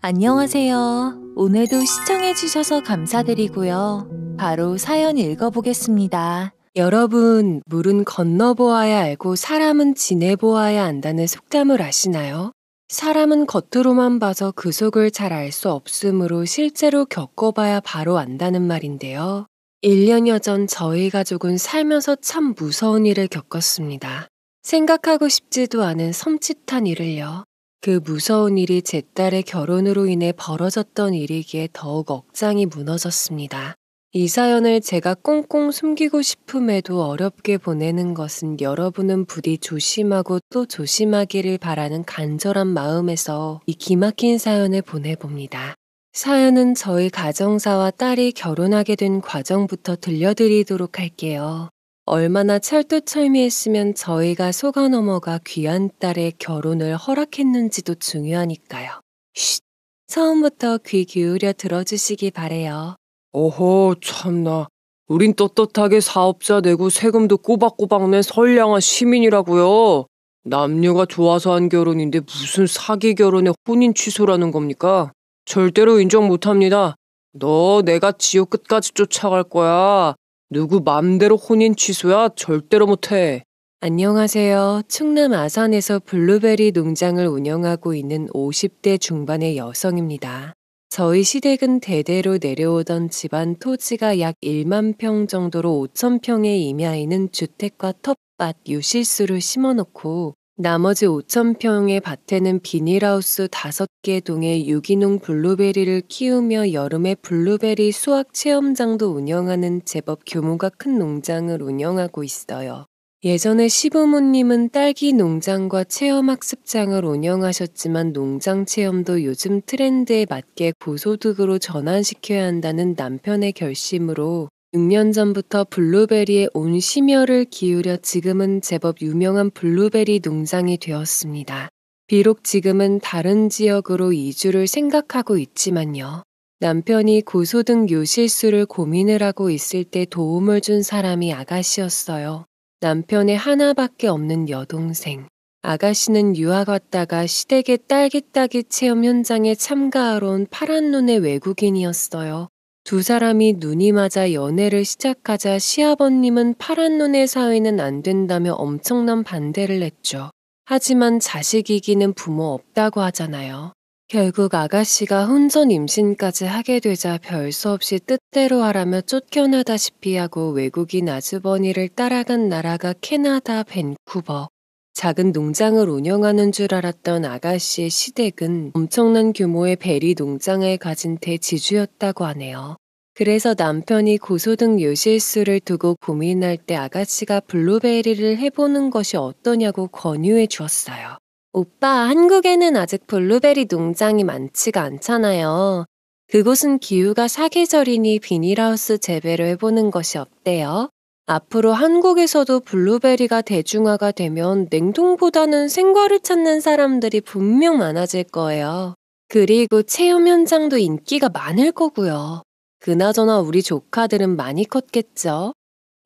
안녕하세요. 오늘도 시청해주셔서 감사드리고요. 바로 사연 읽어보겠습니다. 여러분, 물은 건너보아야 알고 사람은 지내보아야 안다는 속담을 아시나요? 사람은 겉으로만 봐서 그 속을 잘 알 수 없으므로 실제로 겪어봐야 바로 안다는 말인데요. 1년여 전 저희 가족은 살면서 참 무서운 일을 겪었습니다. 생각하고 싶지도 않은 섬찟한 일을요. 그 무서운 일이 제 딸의 결혼으로 인해 벌어졌던 일이기에 더욱 억장이 무너졌습니다. 이 사연을 제가 꽁꽁 숨기고 싶음에도 어렵게 보내는 것은 여러분은 부디 조심하고 또 조심하기를 바라는 간절한 마음에서 이 기막힌 사연을 보내봅니다. 사연은 저희 가정사와 딸이 결혼하게 된 과정부터 들려드리도록 할게요. 얼마나 철두철미했으면 저희가 속아 넘어가 귀한 딸의 결혼을 허락했는지도 중요하니까요. 쉿! 처음부터 귀 기울여 들어주시기 바래요. 어허, 참나. 우린 떳떳하게 사업자 내고 세금도 꼬박꼬박 낸 선량한 시민이라고요. 남녀가 좋아서 한 결혼인데 무슨 사기 결혼에 혼인 취소라는 겁니까? 절대로 인정 못합니다. 너 내가 지옥 끝까지 쫓아갈 거야. 누구 맘대로 혼인 취소야? 절대로 못해. 안녕하세요. 충남 아산에서 블루베리 농장을 운영하고 있는 50대 중반의 여성입니다. 저희 시댁은 대대로 내려오던 집안 토지가 약 1만 평 정도로 5천 평에 임야에는 주택과 텃밭, 유실수를 심어놓고 나머지 5천 평의 밭에는 비닐하우스 5개 동에 유기농 블루베리를 키우며 여름에 블루베리 수확 체험장도 운영하는 제법 규모가 큰 농장을 운영하고 있어요. 예전에 시부모님은 딸기 농장과 체험학습장을 운영하셨지만 농장 체험도 요즘 트렌드에 맞게 고소득으로 전환시켜야 한다는 남편의 결심으로 6년 전부터 블루베리에 온 심혈을 기울여 지금은 제법 유명한 블루베리 농장이 되었습니다. 비록 지금은 다른 지역으로 이주를 생각하고 있지만요. 남편이 고소득 요실수를 고민을 하고 있을 때 도움을 준 사람이 아가씨였어요. 남편의 하나밖에 없는 여동생. 아가씨는 유학 왔다가 시댁의 딸기 따기 체험 현장에 참가하러 온 파란 눈의 외국인이었어요. 두 사람이 눈이 맞아 연애를 시작하자 시아버님은 파란 눈의 사위는 안 된다며 엄청난 반대를 했죠. 하지만 자식 이기는 부모 없다고 하잖아요. 결국 아가씨가 혼전 임신까지 하게 되자 별 수 없이 뜻대로 하라며 쫓겨나다시피 하고 외국인 아주버니를 따라간 나라가 캐나다 밴쿠버. 작은 농장을 운영하는 줄 알았던 아가씨의 시댁은 엄청난 규모의 베리 농장을 가진 대지주였다고 하네요. 그래서 남편이 고소득 요실수를 두고 고민할 때 아가씨가 블루베리를 해보는 것이 어떠냐고 권유해 주었어요. 오빠, 한국에는 아직 블루베리 농장이 많지가 않잖아요. 그곳은 기후가 사계절이니 비닐하우스 재배를 해보는 것이 어때요? 앞으로 한국에서도 블루베리가 대중화가 되면 냉동보다는 생과를 찾는 사람들이 분명 많아질 거예요. 그리고 체험 현장도 인기가 많을 거고요. 그나저나 우리 조카들은 많이 컸겠죠?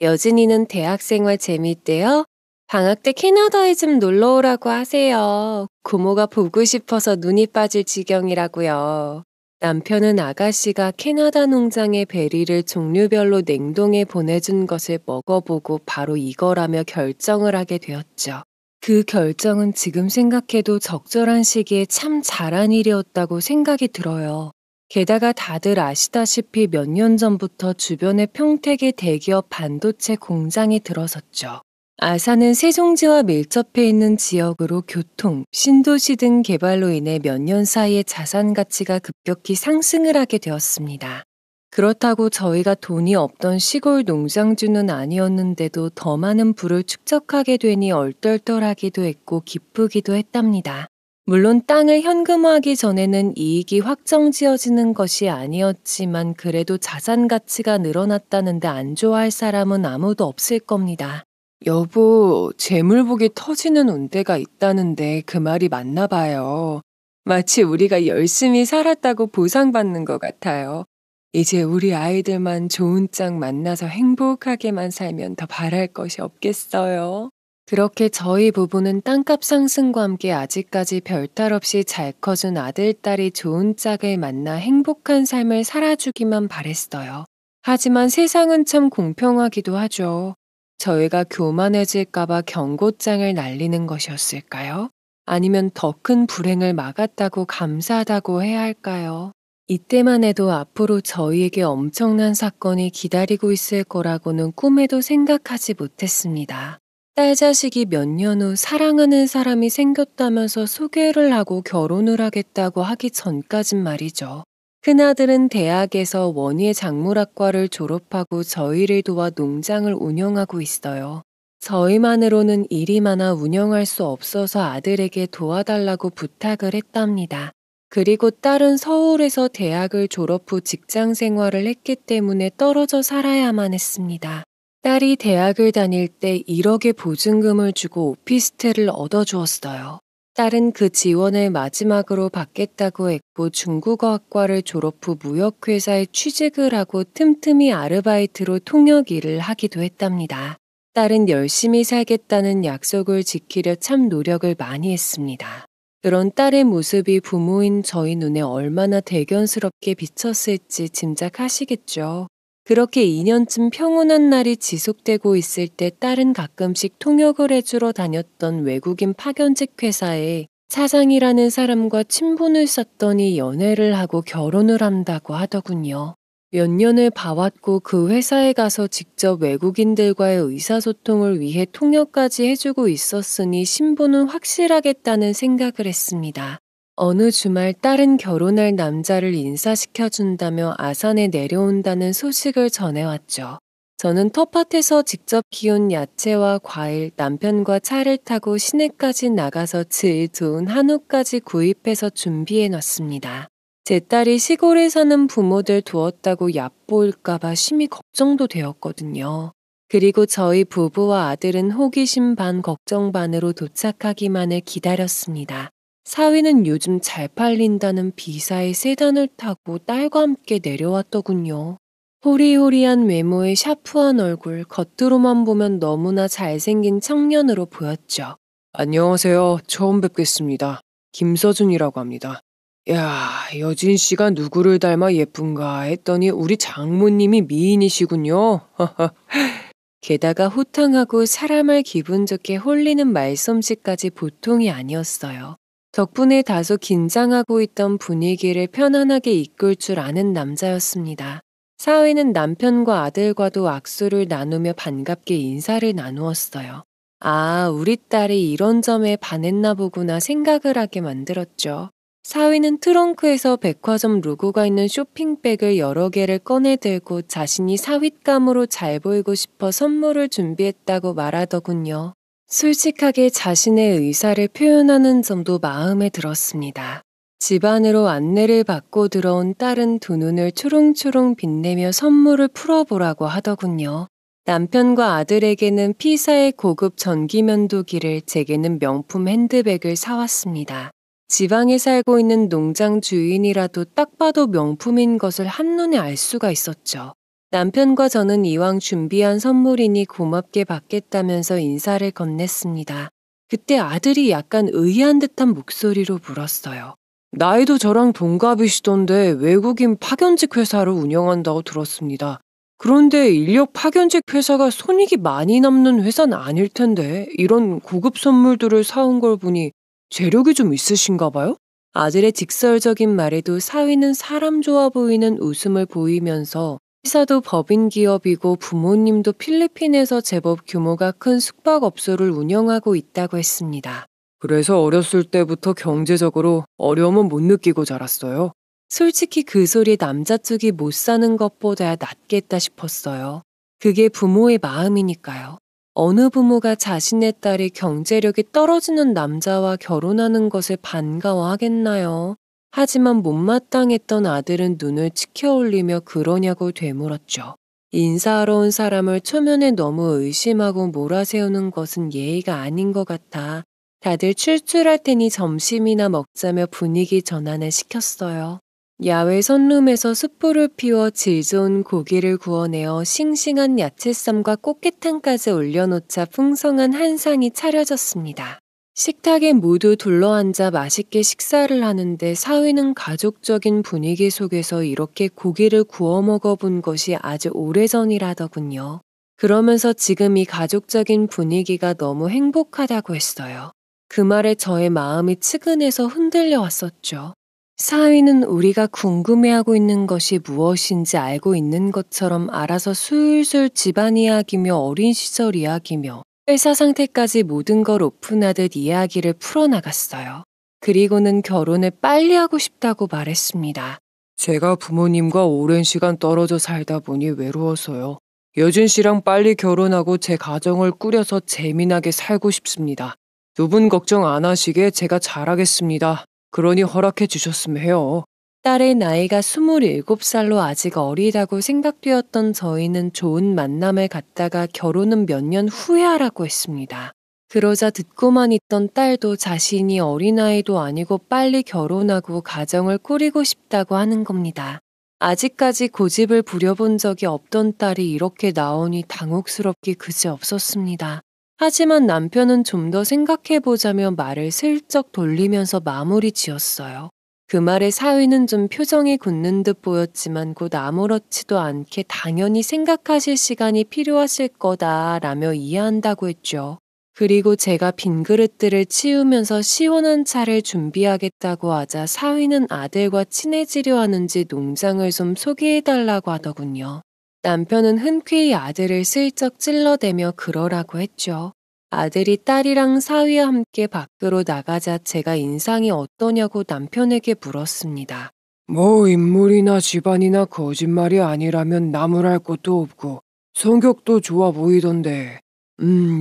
여진이는 대학생활 재미있대요? 방학 때 캐나다에 좀 놀러 오라고 하세요. 고모가 보고 싶어서 눈이 빠질 지경이라고요. 남편은 아가씨가 캐나다 농장의 베리를 종류별로 냉동해 보내준 것을 먹어보고 바로 이거라며 결정을 하게 되었죠. 그 결정은 지금 생각해도 적절한 시기에 참 잘한 일이었다고 생각이 들어요. 게다가 다들 아시다시피 몇 년 전부터 주변에 평택의 대기업 반도체 공장이 들어섰죠. 아산은 세종지와 밀접해 있는 지역으로 교통, 신도시 등 개발로 인해 몇 년 사이에 자산 가치가 급격히 상승을 하게 되었습니다. 그렇다고 저희가 돈이 없던 시골 농장주는 아니었는데도 더 많은 부를 축적하게 되니 얼떨떨하기도 했고 기쁘기도 했답니다. 물론 땅을 현금화하기 전에는 이익이 확정지어지는 것이 아니었지만 그래도 자산 가치가 늘어났다는데 안 좋아할 사람은 아무도 없을 겁니다. 여보, 재물복이 터지는 운대가 있다는데 그 말이 맞나 봐요. 마치 우리가 열심히 살았다고 보상받는 것 같아요. 이제 우리 아이들만 좋은 짝 만나서 행복하게만 살면 더 바랄 것이 없겠어요. 그렇게 저희 부부는 땅값 상승과 함께 아직까지 별탈 없이 잘 커준 아들, 딸이 좋은 짝을 만나 행복한 삶을 살아주기만 바랬어요. 하지만 세상은 참 공평하기도 하죠. 저희가 교만해질까봐 경고장을 날리는 것이었을까요? 아니면 더 큰 불행을 막았다고 감사하다고 해야 할까요? 이때만 해도 앞으로 저희에게 엄청난 사건이 기다리고 있을 거라고는 꿈에도 생각하지 못했습니다. 딸 자식이 몇 년 후 사랑하는 사람이 생겼다면서 소개를 하고 결혼을 하겠다고 하기 전까진 말이죠. 큰아들은 대학에서 원예 작물학과를 졸업하고 저희를 도와 농장을 운영하고 있어요. 저희만으로는 일이 많아 운영할 수 없어서 아들에게 도와달라고 부탁을 했답니다. 그리고 딸은 서울에서 대학을 졸업 후 직장 생활을 했기 때문에 떨어져 살아야만 했습니다. 딸이 대학을 다닐 때 1억의 보증금을 주고 오피스텔을 얻어주었어요. 딸은 그 지원을 마지막으로 받겠다고 했고 중국어학과를 졸업 후 무역회사에 취직을 하고 틈틈이 아르바이트로 통역 일을 하기도 했답니다. 딸은 열심히 살겠다는 약속을 지키려 참 노력을 많이 했습니다. 그런 딸의 모습이 부모인 저희 눈에 얼마나 대견스럽게 비쳤을지 짐작하시겠죠. 그렇게 2년쯤 평온한 날이 지속되고 있을 때 딸은 가끔씩 통역을 해주러 다녔던 외국인 파견직 회사에 차장이라는 사람과 친분을 쌓더니 연애를 하고 결혼을 한다고 하더군요. 몇 년을 봐왔고 그 회사에 가서 직접 외국인들과의 의사소통을 위해 통역까지 해주고 있었으니 신분은 확실하겠다는 생각을 했습니다. 어느 주말 딸은 결혼할 남자를 인사시켜준다며 아산에 내려온다는 소식을 전해왔죠. 저는 텃밭에서 직접 키운 야채와 과일, 남편과 차를 타고 시내까지 나가서 질 좋은 한우까지 구입해서 준비해놨습니다. 제 딸이 시골에 사는 부모들 두었다고 얕보일까봐 심히 걱정도 되었거든요. 그리고 저희 부부와 아들은 호기심 반 걱정 반으로 도착하기만을 기다렸습니다. 사위는 요즘 잘 팔린다는 비사의 세단을 타고 딸과 함께 내려왔더군요. 호리호리한 외모에 샤프한 얼굴, 겉으로만 보면 너무나 잘생긴 청년으로 보였죠. 안녕하세요. 처음 뵙겠습니다. 김서준이라고 합니다. 야, 여진 씨가 누구를 닮아 예쁜가 했더니 우리 장모님이 미인이시군요. 게다가 호탕하고 사람을 기분 좋게 홀리는 말솜씨까지 보통이 아니었어요. 덕분에 다소 긴장하고 있던 분위기를 편안하게 이끌 줄 아는 남자였습니다. 사위는 남편과 아들과도 악수를 나누며 반갑게 인사를 나누었어요. 아, 우리 딸이 이런 점에 반했나 보구나 생각을 하게 만들었죠. 사위는 트렁크에서 백화점 로고가 있는 쇼핑백을 여러 개를 꺼내 들고 자신이 사윗감으로 잘 보이고 싶어 선물을 준비했다고 말하더군요. 솔직하게 자신의 의사를 표현하는 점도 마음에 들었습니다. 집 안으로 안내를 받고 들어온 딸은 두 눈을 초롱초롱 빛내며 선물을 풀어보라고 하더군요. 남편과 아들에게는 피사의 고급 전기면도기를, 제게는 명품 핸드백을 사왔습니다. 지방에 살고 있는 농장 주인이라도 딱 봐도 명품인 것을 한눈에 알 수가 있었죠. 남편과 저는 이왕 준비한 선물이니 고맙게 받겠다면서 인사를 건넸습니다. 그때 아들이 약간 의아한 듯한 목소리로 물었어요. 나이도 저랑 동갑이시던데 외국인 파견직 회사를 운영한다고 들었습니다. 그런데 인력 파견직 회사가 손익이 많이 남는 회사는 아닐 텐데 이런 고급 선물들을 사온 걸 보니 재력이 좀 있으신가 봐요? 아들의 직설적인 말에도 사위는 사람 좋아 보이는 웃음을 보이면서 회사도 법인 기업이고 부모님도 필리핀에서 제법 규모가 큰 숙박업소를 운영하고 있다고 했습니다. 그래서 어렸을 때부터 경제적으로 어려움은 못 느끼고 자랐어요. 솔직히 그 소리 남자 쪽이 못 사는 것보다 낫겠다 싶었어요. 그게 부모의 마음이니까요. 어느 부모가 자신의 딸이 경제력이 떨어지는 남자와 결혼하는 것을 반가워하겠나요? 하지만 못마땅했던 아들은 눈을 치켜올리며 그러냐고 되물었죠. 인사하러 온 사람을 초면에 너무 의심하고 몰아세우는 것은 예의가 아닌 것 같아 다들 출출할 테니 점심이나 먹자며 분위기 전환을 시켰어요. 야외 선룸에서 숯불을 피워 질 좋은 고기를 구워내어 싱싱한 야채쌈과 꽃게탕까지 올려놓자 풍성한 한상이 차려졌습니다. 식탁에 모두 둘러앉아 맛있게 식사를 하는데 사위는 가족적인 분위기 속에서 이렇게 고기를 구워 먹어본 것이 아주 오래전이라더군요. 그러면서 지금 이 가족적인 분위기가 너무 행복하다고 했어요. 그 말에 저의 마음이 측은해서 흔들려 왔었죠. 사위는 우리가 궁금해하고 있는 것이 무엇인지 알고 있는 것처럼 알아서 술술 집안 이야기며 어린 시절 이야기며 회사 상태까지 모든 걸 오픈하듯 이야기를 풀어나갔어요. 그리고는 결혼을 빨리 하고 싶다고 말했습니다. 제가 부모님과 오랜 시간 떨어져 살다 보니 외로워서요. 여진 씨랑 빨리 결혼하고 제 가정을 꾸려서 재미나게 살고 싶습니다. 두 분 걱정 안 하시게 제가 잘하겠습니다. 그러니 허락해 주셨으면 해요. 딸의 나이가 27살로 아직 어리다고 생각되었던 저희는 좋은 만남을 갖다가 결혼은 몇 년 후에 하라고 했습니다. 그러자 듣고만 있던 딸도 자신이 어린아이도 아니고 빨리 결혼하고 가정을 꾸리고 싶다고 하는 겁니다. 아직까지 고집을 부려본 적이 없던 딸이 이렇게 나오니 당혹스럽기 그지없었습니다. 하지만 남편은 좀 더 생각해보자며 말을 슬쩍 돌리면서 마무리 지었어요. 그 말에 사위는 좀 표정이 굳는 듯 보였지만 곧 아무렇지도 않게 당연히 생각하실 시간이 필요하실 거다라며 이해한다고 했죠. 그리고 제가 빈 그릇들을 치우면서 시원한 차를 준비하겠다고 하자 사위는 아들과 친해지려 하는지 농장을 좀 소개해달라고 하더군요. 남편은 흔쾌히 아들을 슬쩍 찔러대며 그러라고 했죠. 아들이 딸이랑 사위와 함께 밖으로 나가자 제가 인상이 어떠냐고 남편에게 물었습니다. 뭐 인물이나 집안이나 거짓말이 아니라면 나무랄 것도 없고 성격도 좋아 보이던데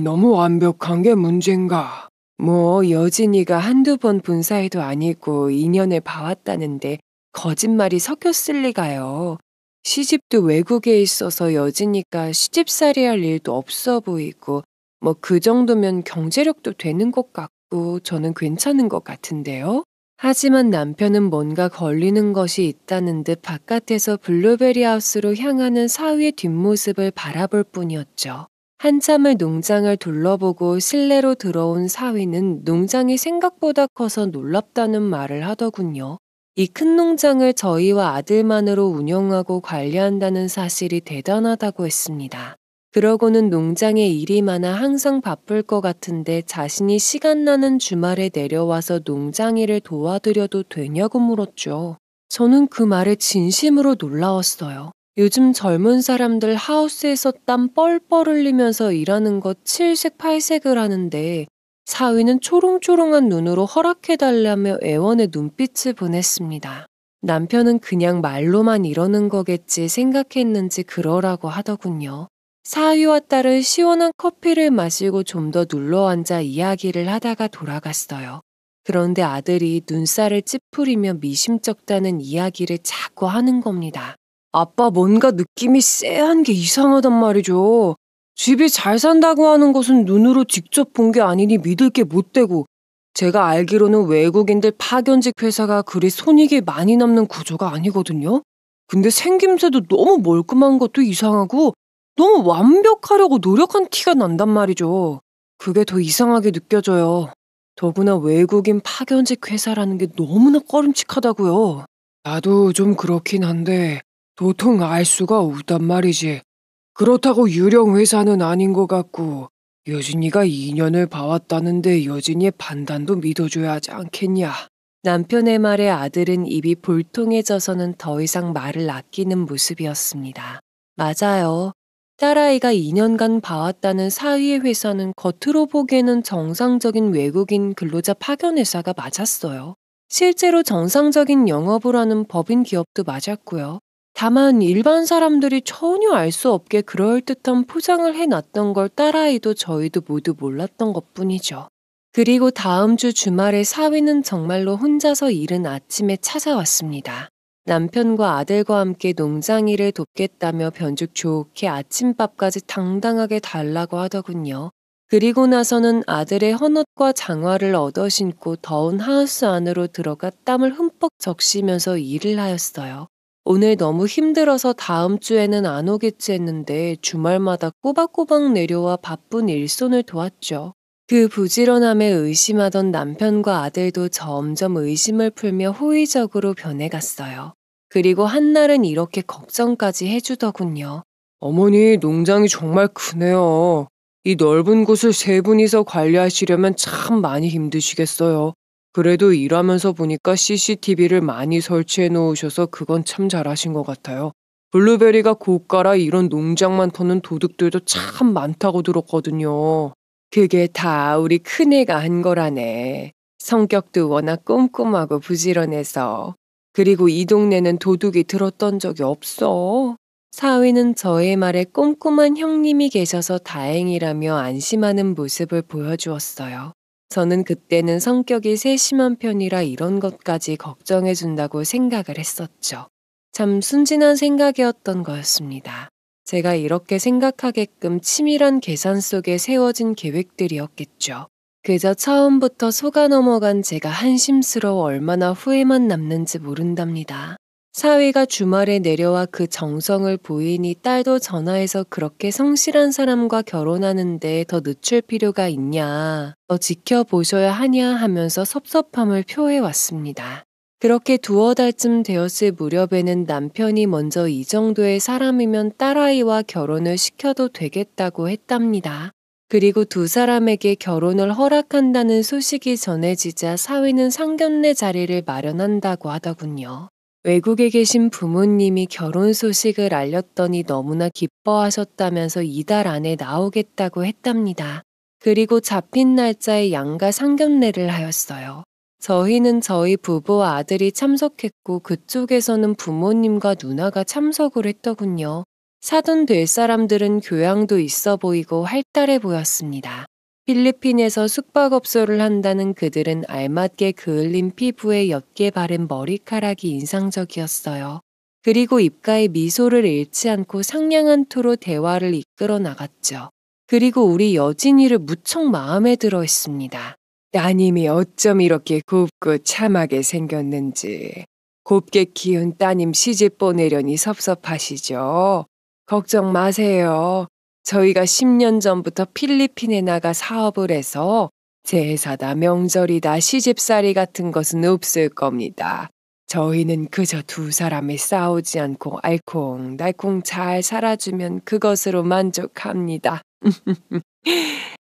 너무 완벽한 게 문제인가? 뭐 여진이가 한두 번 본 사이도 아니고 인연을 봐왔다는데 거짓말이 섞였을 리가요. 시집도 외국에 있어서 여진이가 시집살이 할 일도 없어 보이고 뭐 그 정도면 경제력도 되는 것 같고 저는 괜찮은 것 같은데요. 하지만 남편은 뭔가 걸리는 것이 있다는 듯 바깥에서 블루베리 하우스로 향하는 사위의 뒷모습을 바라볼 뿐이었죠. 한참을 농장을 둘러보고 실내로 들어온 사위는 농장이 생각보다 커서 놀랍다는 말을 하더군요. 이 큰 농장을 저희와 아들만으로 운영하고 관리한다는 사실이 대단하다고 했습니다. 그러고는 농장에 일이 많아 항상 바쁠 것 같은데 자신이 시간 나는 주말에 내려와서 농장 일을 도와드려도 되냐고 물었죠. 저는 그 말에 진심으로 놀라웠어요. 요즘 젊은 사람들 하우스에서 땀 뻘뻘 흘리면서 일하는 것 칠색팔색을 하는데 사위는 초롱초롱한 눈으로 허락해달라며 애원의 눈빛을 보냈습니다. 남편은 그냥 말로만 이러는 거겠지 생각했는지 그러라고 하더군요. 사위와 딸은 시원한 커피를 마시고 좀 더 눌러앉아 이야기를 하다가 돌아갔어요. 그런데 아들이 눈살을 찌푸리며 미심쩍다는 이야기를 자꾸 하는 겁니다. 아빠 뭔가 느낌이 쎄한 게 이상하단 말이죠. 집이 잘 산다고 하는 것은 눈으로 직접 본 게 아니니 믿을 게 못 되고 제가 알기로는 외국인들 파견직 회사가 그리 손익이 많이 남는 구조가 아니거든요. 근데 생김새도 너무 멀끔한 것도 이상하고 너무 완벽하려고 노력한 티가 난단 말이죠. 그게 더 이상하게 느껴져요. 더구나 외국인 파견직 회사라는 게 너무나 꺼림칙하다고요. 나도 좀 그렇긴 한데 도통 알 수가 없단 말이지. 그렇다고 유령 회사는 아닌 것 같고 여진이가 2년을 봐왔다는데 여진이의 판단도 믿어줘야 하지 않겠냐. 남편의 말에 아들은 입이 볼통해져서는 더 이상 말을 아끼는 모습이었습니다. 맞아요. 딸아이가 2년간 봐왔다는 사위의 회사는 겉으로 보기에는 정상적인 외국인 근로자 파견 회사가 맞았어요. 실제로 정상적인 영업을 하는 법인 기업도 맞았고요. 다만 일반 사람들이 전혀 알 수 없게 그럴듯한 포장을 해놨던 걸 딸아이도 저희도 모두 몰랐던 것뿐이죠. 그리고 다음 주 주말에 사위는 정말로 혼자서 이른 아침에 찾아왔습니다. 남편과 아들과 함께 농장 일을 돕겠다며 변죽 좋게 아침밥까지 당당하게 달라고 하더군요. 그리고 나서는 아들의 헌옷과 장화를 얻어 신고 더운 하우스 안으로 들어가 땀을 흠뻑 적시면서 일을 하였어요. 오늘 너무 힘들어서 다음 주에는 안 오겠지 했는데 주말마다 꼬박꼬박 내려와 바쁜 일손을 도왔죠. 그 부지런함에 의심하던 남편과 아들도 점점 의심을 풀며 호의적으로 변해갔어요. 그리고 한날은 이렇게 걱정까지 해주더군요. 어머니, 농장이 정말 크네요. 이 넓은 곳을 세 분이서 관리하시려면 참 많이 힘드시겠어요. 그래도 일하면서 보니까 CCTV를 많이 설치해 놓으셔서 그건 참 잘하신 것 같아요. 블루베리가 고가라 이런 농장만 터는 도둑들도 참 많다고 들었거든요. 그게 다 우리 큰애가 한 거라네. 성격도 워낙 꼼꼼하고 부지런해서. 그리고 이 동네는 도둑이 들었던 적이 없어. 사위는 저의 말에 꼼꼼한 형님이 계셔서 다행이라며 안심하는 모습을 보여주었어요. 저는 그때는 성격이 세심한 편이라 이런 것까지 걱정해준다고 생각을 했었죠. 참 순진한 생각이었던 거였습니다. 제가 이렇게 생각하게끔 치밀한 계산 속에 세워진 계획들이었겠죠. 그저 처음부터 속아 넘어간 제가 한심스러워 얼마나 후회만 남는지 모른답니다. 사위가 주말에 내려와 그 정성을 보이니 딸도 전화해서 그렇게 성실한 사람과 결혼하는데 더 늦출 필요가 있냐, 더 지켜보셔야 하냐 하면서 섭섭함을 표해왔습니다. 그렇게 두어 달쯤 되었을 무렵에는 남편이 먼저 이 정도의 사람이면 딸아이와 결혼을 시켜도 되겠다고 했답니다. 그리고 두 사람에게 결혼을 허락한다는 소식이 전해지자 사위는 상견례 자리를 마련한다고 하더군요. 외국에 계신 부모님이 결혼 소식을 알렸더니 너무나 기뻐하셨다면서 이달 안에 나오겠다고 했답니다. 그리고 잡힌 날짜에 양가 상견례를 하였어요. 저희는 저희 부부와 아들이 참석했고 그쪽에서는 부모님과 누나가 참석을 했더군요. 사돈 될 사람들은 교양도 있어 보이고 활달해 보였습니다. 필리핀에서 숙박업소를 한다는 그들은 알맞게 그을린 피부에 옅게 바른 머리카락이 인상적이었어요. 그리고 입가에 미소를 잃지 않고 상냥한 투로 대화를 이끌어 나갔죠. 그리고 우리 여진이를 무척 마음에 들어 했습니다. 따님이 어쩜 이렇게 곱고 참하게 생겼는지. 곱게 키운 따님 시집 보내려니 섭섭하시죠? 걱정 마세요. 저희가 10년 전부터 필리핀에 나가 사업을 해서 제사다 명절이다 시집살이 같은 것은 없을 겁니다. 저희는 그저 두 사람이 싸우지 않고 알콩달콩 잘 살아주면 그것으로 만족합니다.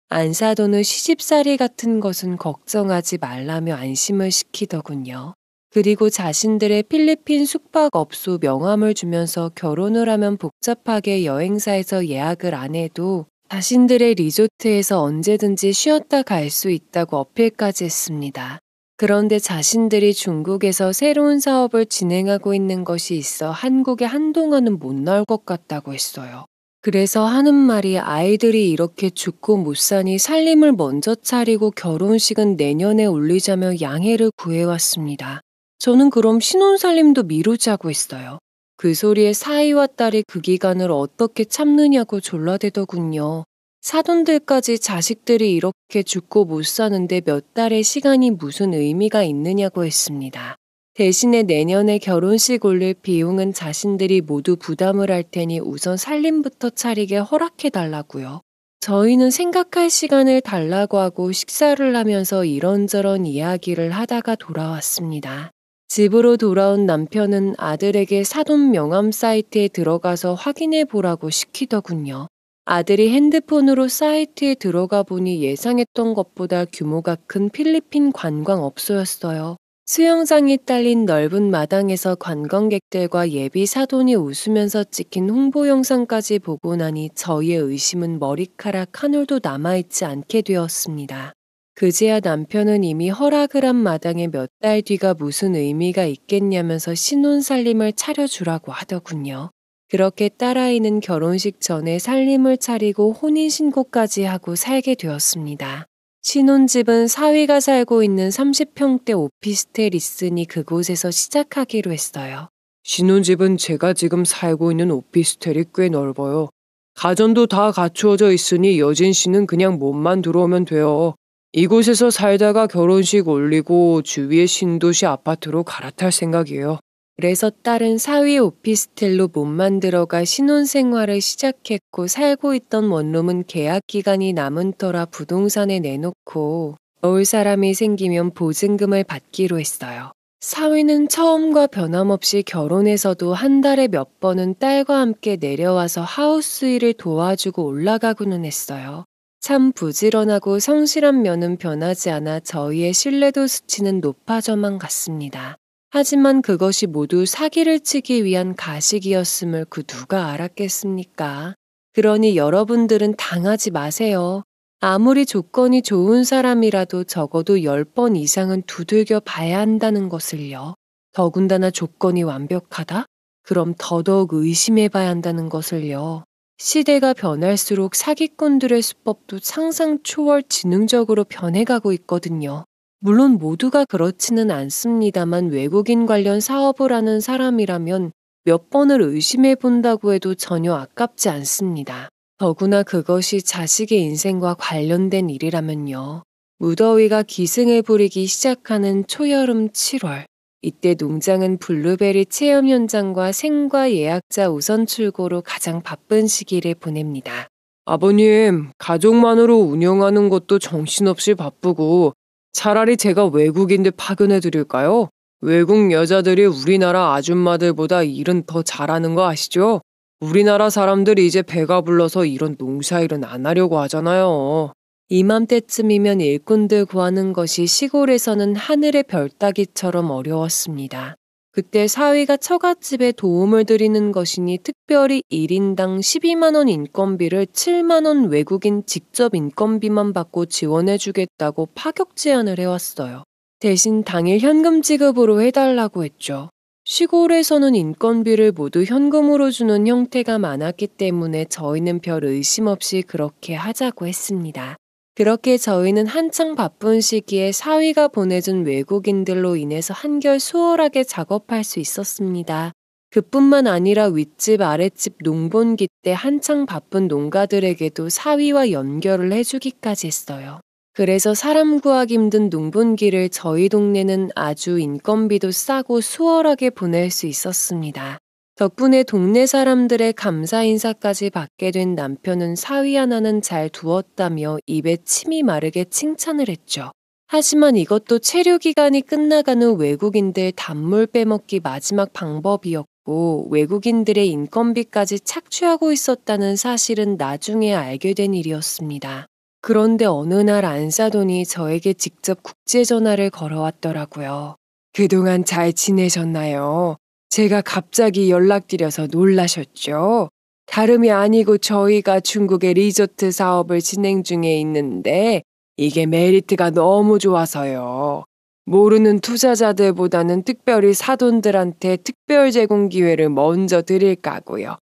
안사돈은 시집살이 같은 것은 걱정하지 말라며 안심을 시키더군요. 그리고 자신들의 필리핀 숙박업소 명함을 주면서 결혼을 하면 복잡하게 여행사에서 예약을 안 해도 자신들의 리조트에서 언제든지 쉬었다 갈 수 있다고 어필까지 했습니다. 그런데 자신들이 중국에서 새로운 사업을 진행하고 있는 것이 있어 한국에 한동안은 못 나올 것 같다고 했어요. 그래서 하는 말이 아이들이 이렇게 죽고 못 사니 살림을 먼저 차리고 결혼식은 내년에 올리자며 양해를 구해왔습니다. 저는 그럼 신혼살림도 미루자고 했어요. 그 소리에 사위와 딸이 그 기간을 어떻게 참느냐고 졸라대더군요. 사돈들까지 자식들이 이렇게 죽고 못 사는데 몇 달의 시간이 무슨 의미가 있느냐고 했습니다. 대신에 내년에 결혼식 올릴 비용은 자신들이 모두 부담을 할 테니 우선 살림부터 차리게 허락해 달라고요. 저희는 생각할 시간을 달라고 하고 식사를 하면서 이런저런 이야기를 하다가 돌아왔습니다. 집으로 돌아온 남편은 아들에게 사돈 명함 사이트에 들어가서 확인해 보라고 시키더군요. 아들이 핸드폰으로 사이트에 들어가 보니 예상했던 것보다 규모가 큰 필리핀 관광업소였어요. 수영장이 딸린 넓은 마당에서 관광객들과 예비 사돈이 웃으면서 찍힌 홍보 영상까지 보고 나니 저희의 의심은 머리카락 한 올도 남아있지 않게 되었습니다. 그제야 남편은 이미 허락을 한 마당에 몇 달 뒤가 무슨 의미가 있겠냐면서 신혼살림을 차려주라고 하더군요. 그렇게 딸아이는 결혼식 전에 살림을 차리고 혼인신고까지 하고 살게 되었습니다. 신혼집은 사위가 살고 있는 30평대 오피스텔 있으니 그곳에서 시작하기로 했어요. 신혼집은 제가 지금 살고 있는 오피스텔이 꽤 넓어요. 가전도 다 갖추어져 있으니 여진 씨는 그냥 몸만 들어오면 돼요. 이곳에서 살다가 결혼식 올리고 주위의 신도시 아파트로 갈아탈 생각이에요. 그래서 딸은 사위 오피스텔로 몸만 들어가 신혼생활을 시작했고 살고 있던 원룸은 계약 기간이 남은 터라 부동산에 내놓고 넣을 사람이 생기면 보증금을 받기로 했어요. 사위는 처음과 변함없이 결혼해서도 한 달에 몇 번은 딸과 함께 내려와서 하우스 일을 도와주고 올라가고는 했어요. 참 부지런하고 성실한 면은 변하지 않아 저희의 신뢰도 수치는 높아져만 갔습니다. 하지만 그것이 모두 사기를 치기 위한 가식이었음을 그 누가 알았겠습니까? 그러니 여러분들은 당하지 마세요. 아무리 조건이 좋은 사람이라도 적어도 10번 이상은 두들겨 봐야 한다는 것을요. 더군다나 조건이 완벽하다? 그럼 더더욱 의심해 봐야 한다는 것을요. 시대가 변할수록 사기꾼들의 수법도 상상 초월 지능적으로 변해가고 있거든요. 물론 모두가 그렇지는 않습니다만 외국인 관련 사업을 하는 사람이라면 몇 번을 의심해 본다고 해도 전혀 아깝지 않습니다. 더구나 그것이 자식의 인생과 관련된 일이라면요. 무더위가 기승을 부리기 시작하는 초여름 7월. 이때 농장은 블루베리 체험 현장과 생과 예약자 우선 출고로 가장 바쁜 시기를 보냅니다. 아버님, 가족만으로 운영하는 것도 정신없이 바쁘고 차라리 제가 외국인들 파견해 드릴까요? 외국 여자들이 우리나라 아줌마들보다 일은 더 잘하는 거 아시죠? 우리나라 사람들이 이제 배가 불러서 이런 농사일은 안 하려고 하잖아요. 이맘때쯤이면 일꾼들 구하는 것이 시골에서는 하늘의 별 따기처럼 어려웠습니다. 그때 사위가 처갓집에 도움을 드리는 것이니 특별히 1인당 12만 원 인건비를 7만 원 외국인 직접 인건비만 받고 지원해주겠다고 파격 제안을 해왔어요. 대신 당일 현금 지급으로 해달라고 했죠. 시골에서는 인건비를 모두 현금으로 주는 형태가 많았기 때문에 저희는 별 의심 없이 그렇게 하자고 했습니다. 그렇게 저희는 한창 바쁜 시기에 사위가 보내준 외국인들로 인해서 한결 수월하게 작업할 수 있었습니다. 그뿐만 아니라 윗집 아랫집 농번기 때 한창 바쁜 농가들에게도 사위와 연결을 해주기까지 했어요. 그래서 사람 구하기 힘든 농번기를 저희 동네는 아주 인건비도 싸고 수월하게 보낼 수 있었습니다. 덕분에 동네 사람들의 감사 인사까지 받게 된 남편은 사위 하나는 잘 두었다며 입에 침이 마르게 칭찬을 했죠. 하지만 이것도 체류 기간이 끝나간 후 외국인들 단물 빼먹기 마지막 방법이었고 외국인들의 인건비까지 착취하고 있었다는 사실은 나중에 알게 된 일이었습니다. 그런데 어느 날 안사돈이 저에게 직접 국제전화를 걸어왔더라고요. 그동안 잘 지내셨나요? 제가 갑자기 연락드려서 놀라셨죠? 다름이 아니고 저희가 중국의 리조트 사업을 진행 중에 있는데 이게 메리트가 너무 좋아서요. 모르는 투자자들보다는 특별히 사돈들한테 특별 제공 기회를 먼저 드릴까 하고요.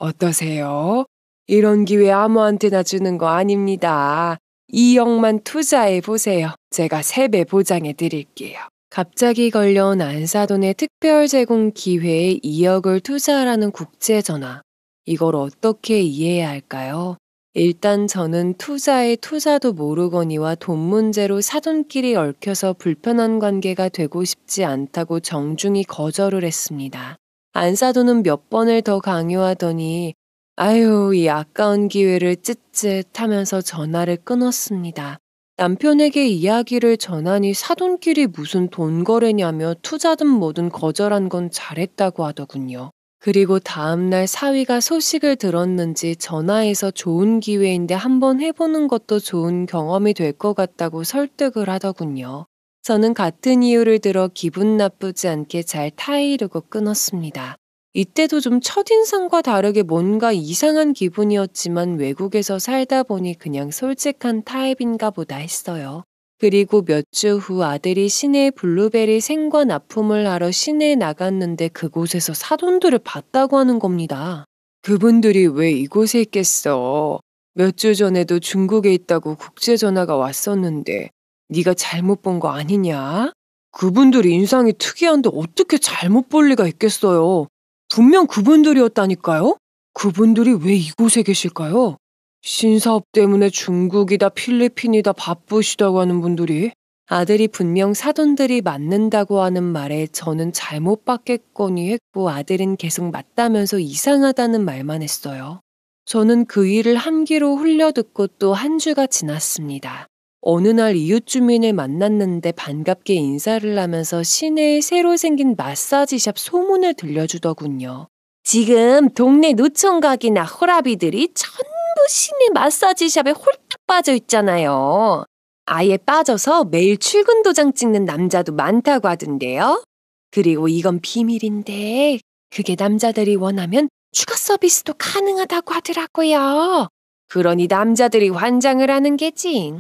어떠세요? 이런 기회 아무한테나 주는 거 아닙니다. 2억만 투자해 보세요. 제가 3배 보장해 드릴게요. 갑자기 걸려온 안사돈의 특별 제공 기회에 2억을 투자하라는 국제전화. 이걸 어떻게 이해해야 할까요? 일단 저는 투자에 투자도 모르거니와 돈 문제로 사돈끼리 얽혀서 불편한 관계가 되고 싶지 않다고 정중히 거절을 했습니다. 안사돈은 몇 번을 더 강요하더니 아유, 이 아까운 기회를 쯧쯧하면서 전화를 끊었습니다. 남편에게 이야기를 전하니 사돈끼리 무슨 돈 거래냐며 투자든 뭐든 거절한 건 잘했다고 하더군요. 그리고 다음날 사위가 소식을 들었는지 전화해서 좋은 기회인데 한번 해보는 것도 좋은 경험이 될 것 같다고 설득을 하더군요. 저는 같은 이유를 들어 기분 나쁘지 않게 잘 타이르고 끊었습니다. 이때도 좀 첫인상과 다르게 뭔가 이상한 기분이었지만 외국에서 살다 보니 그냥 솔직한 타입인가 보다 했어요. 그리고 몇 주 후 아들이 시내에 블루베리 생과 납품을 하러 시내에 나갔는데 그곳에서 사돈들을 봤다고 하는 겁니다. 그분들이 왜 이곳에 있겠어? 몇 주 전에도 중국에 있다고 국제전화가 왔었는데 네가 잘못 본 거 아니냐? 그분들이 인상이 특이한데 어떻게 잘못 볼 리가 있겠어요? 분명 그분들이었다니까요? 그분들이 왜 이곳에 계실까요? 신사업 때문에 중국이다 필리핀이다 바쁘시다고 하는 분들이. 아들이 분명 사돈들이 맞는다고 하는 말에 저는 잘못 받겠거니 했고 아들은 계속 맞다면서 이상하다는 말만 했어요. 저는 그 일을 한 귀로 흘려듣고 또 한 주가 지났습니다. 어느 날 이웃 주민을 만났는데 반갑게 인사를 하면서 시내에 새로 생긴 마사지샵 소문을 들려주더군요. 지금 동네 노총각이나 호라비들이 전부 시내 마사지샵에 홀딱 빠져 있잖아요. 아예 빠져서 매일 출근 도장 찍는 남자도 많다고 하던데요. 그리고 이건 비밀인데 그게 남자들이 원하면 추가 서비스도 가능하다고 하더라고요. 그러니 남자들이 환장을 하는 게지.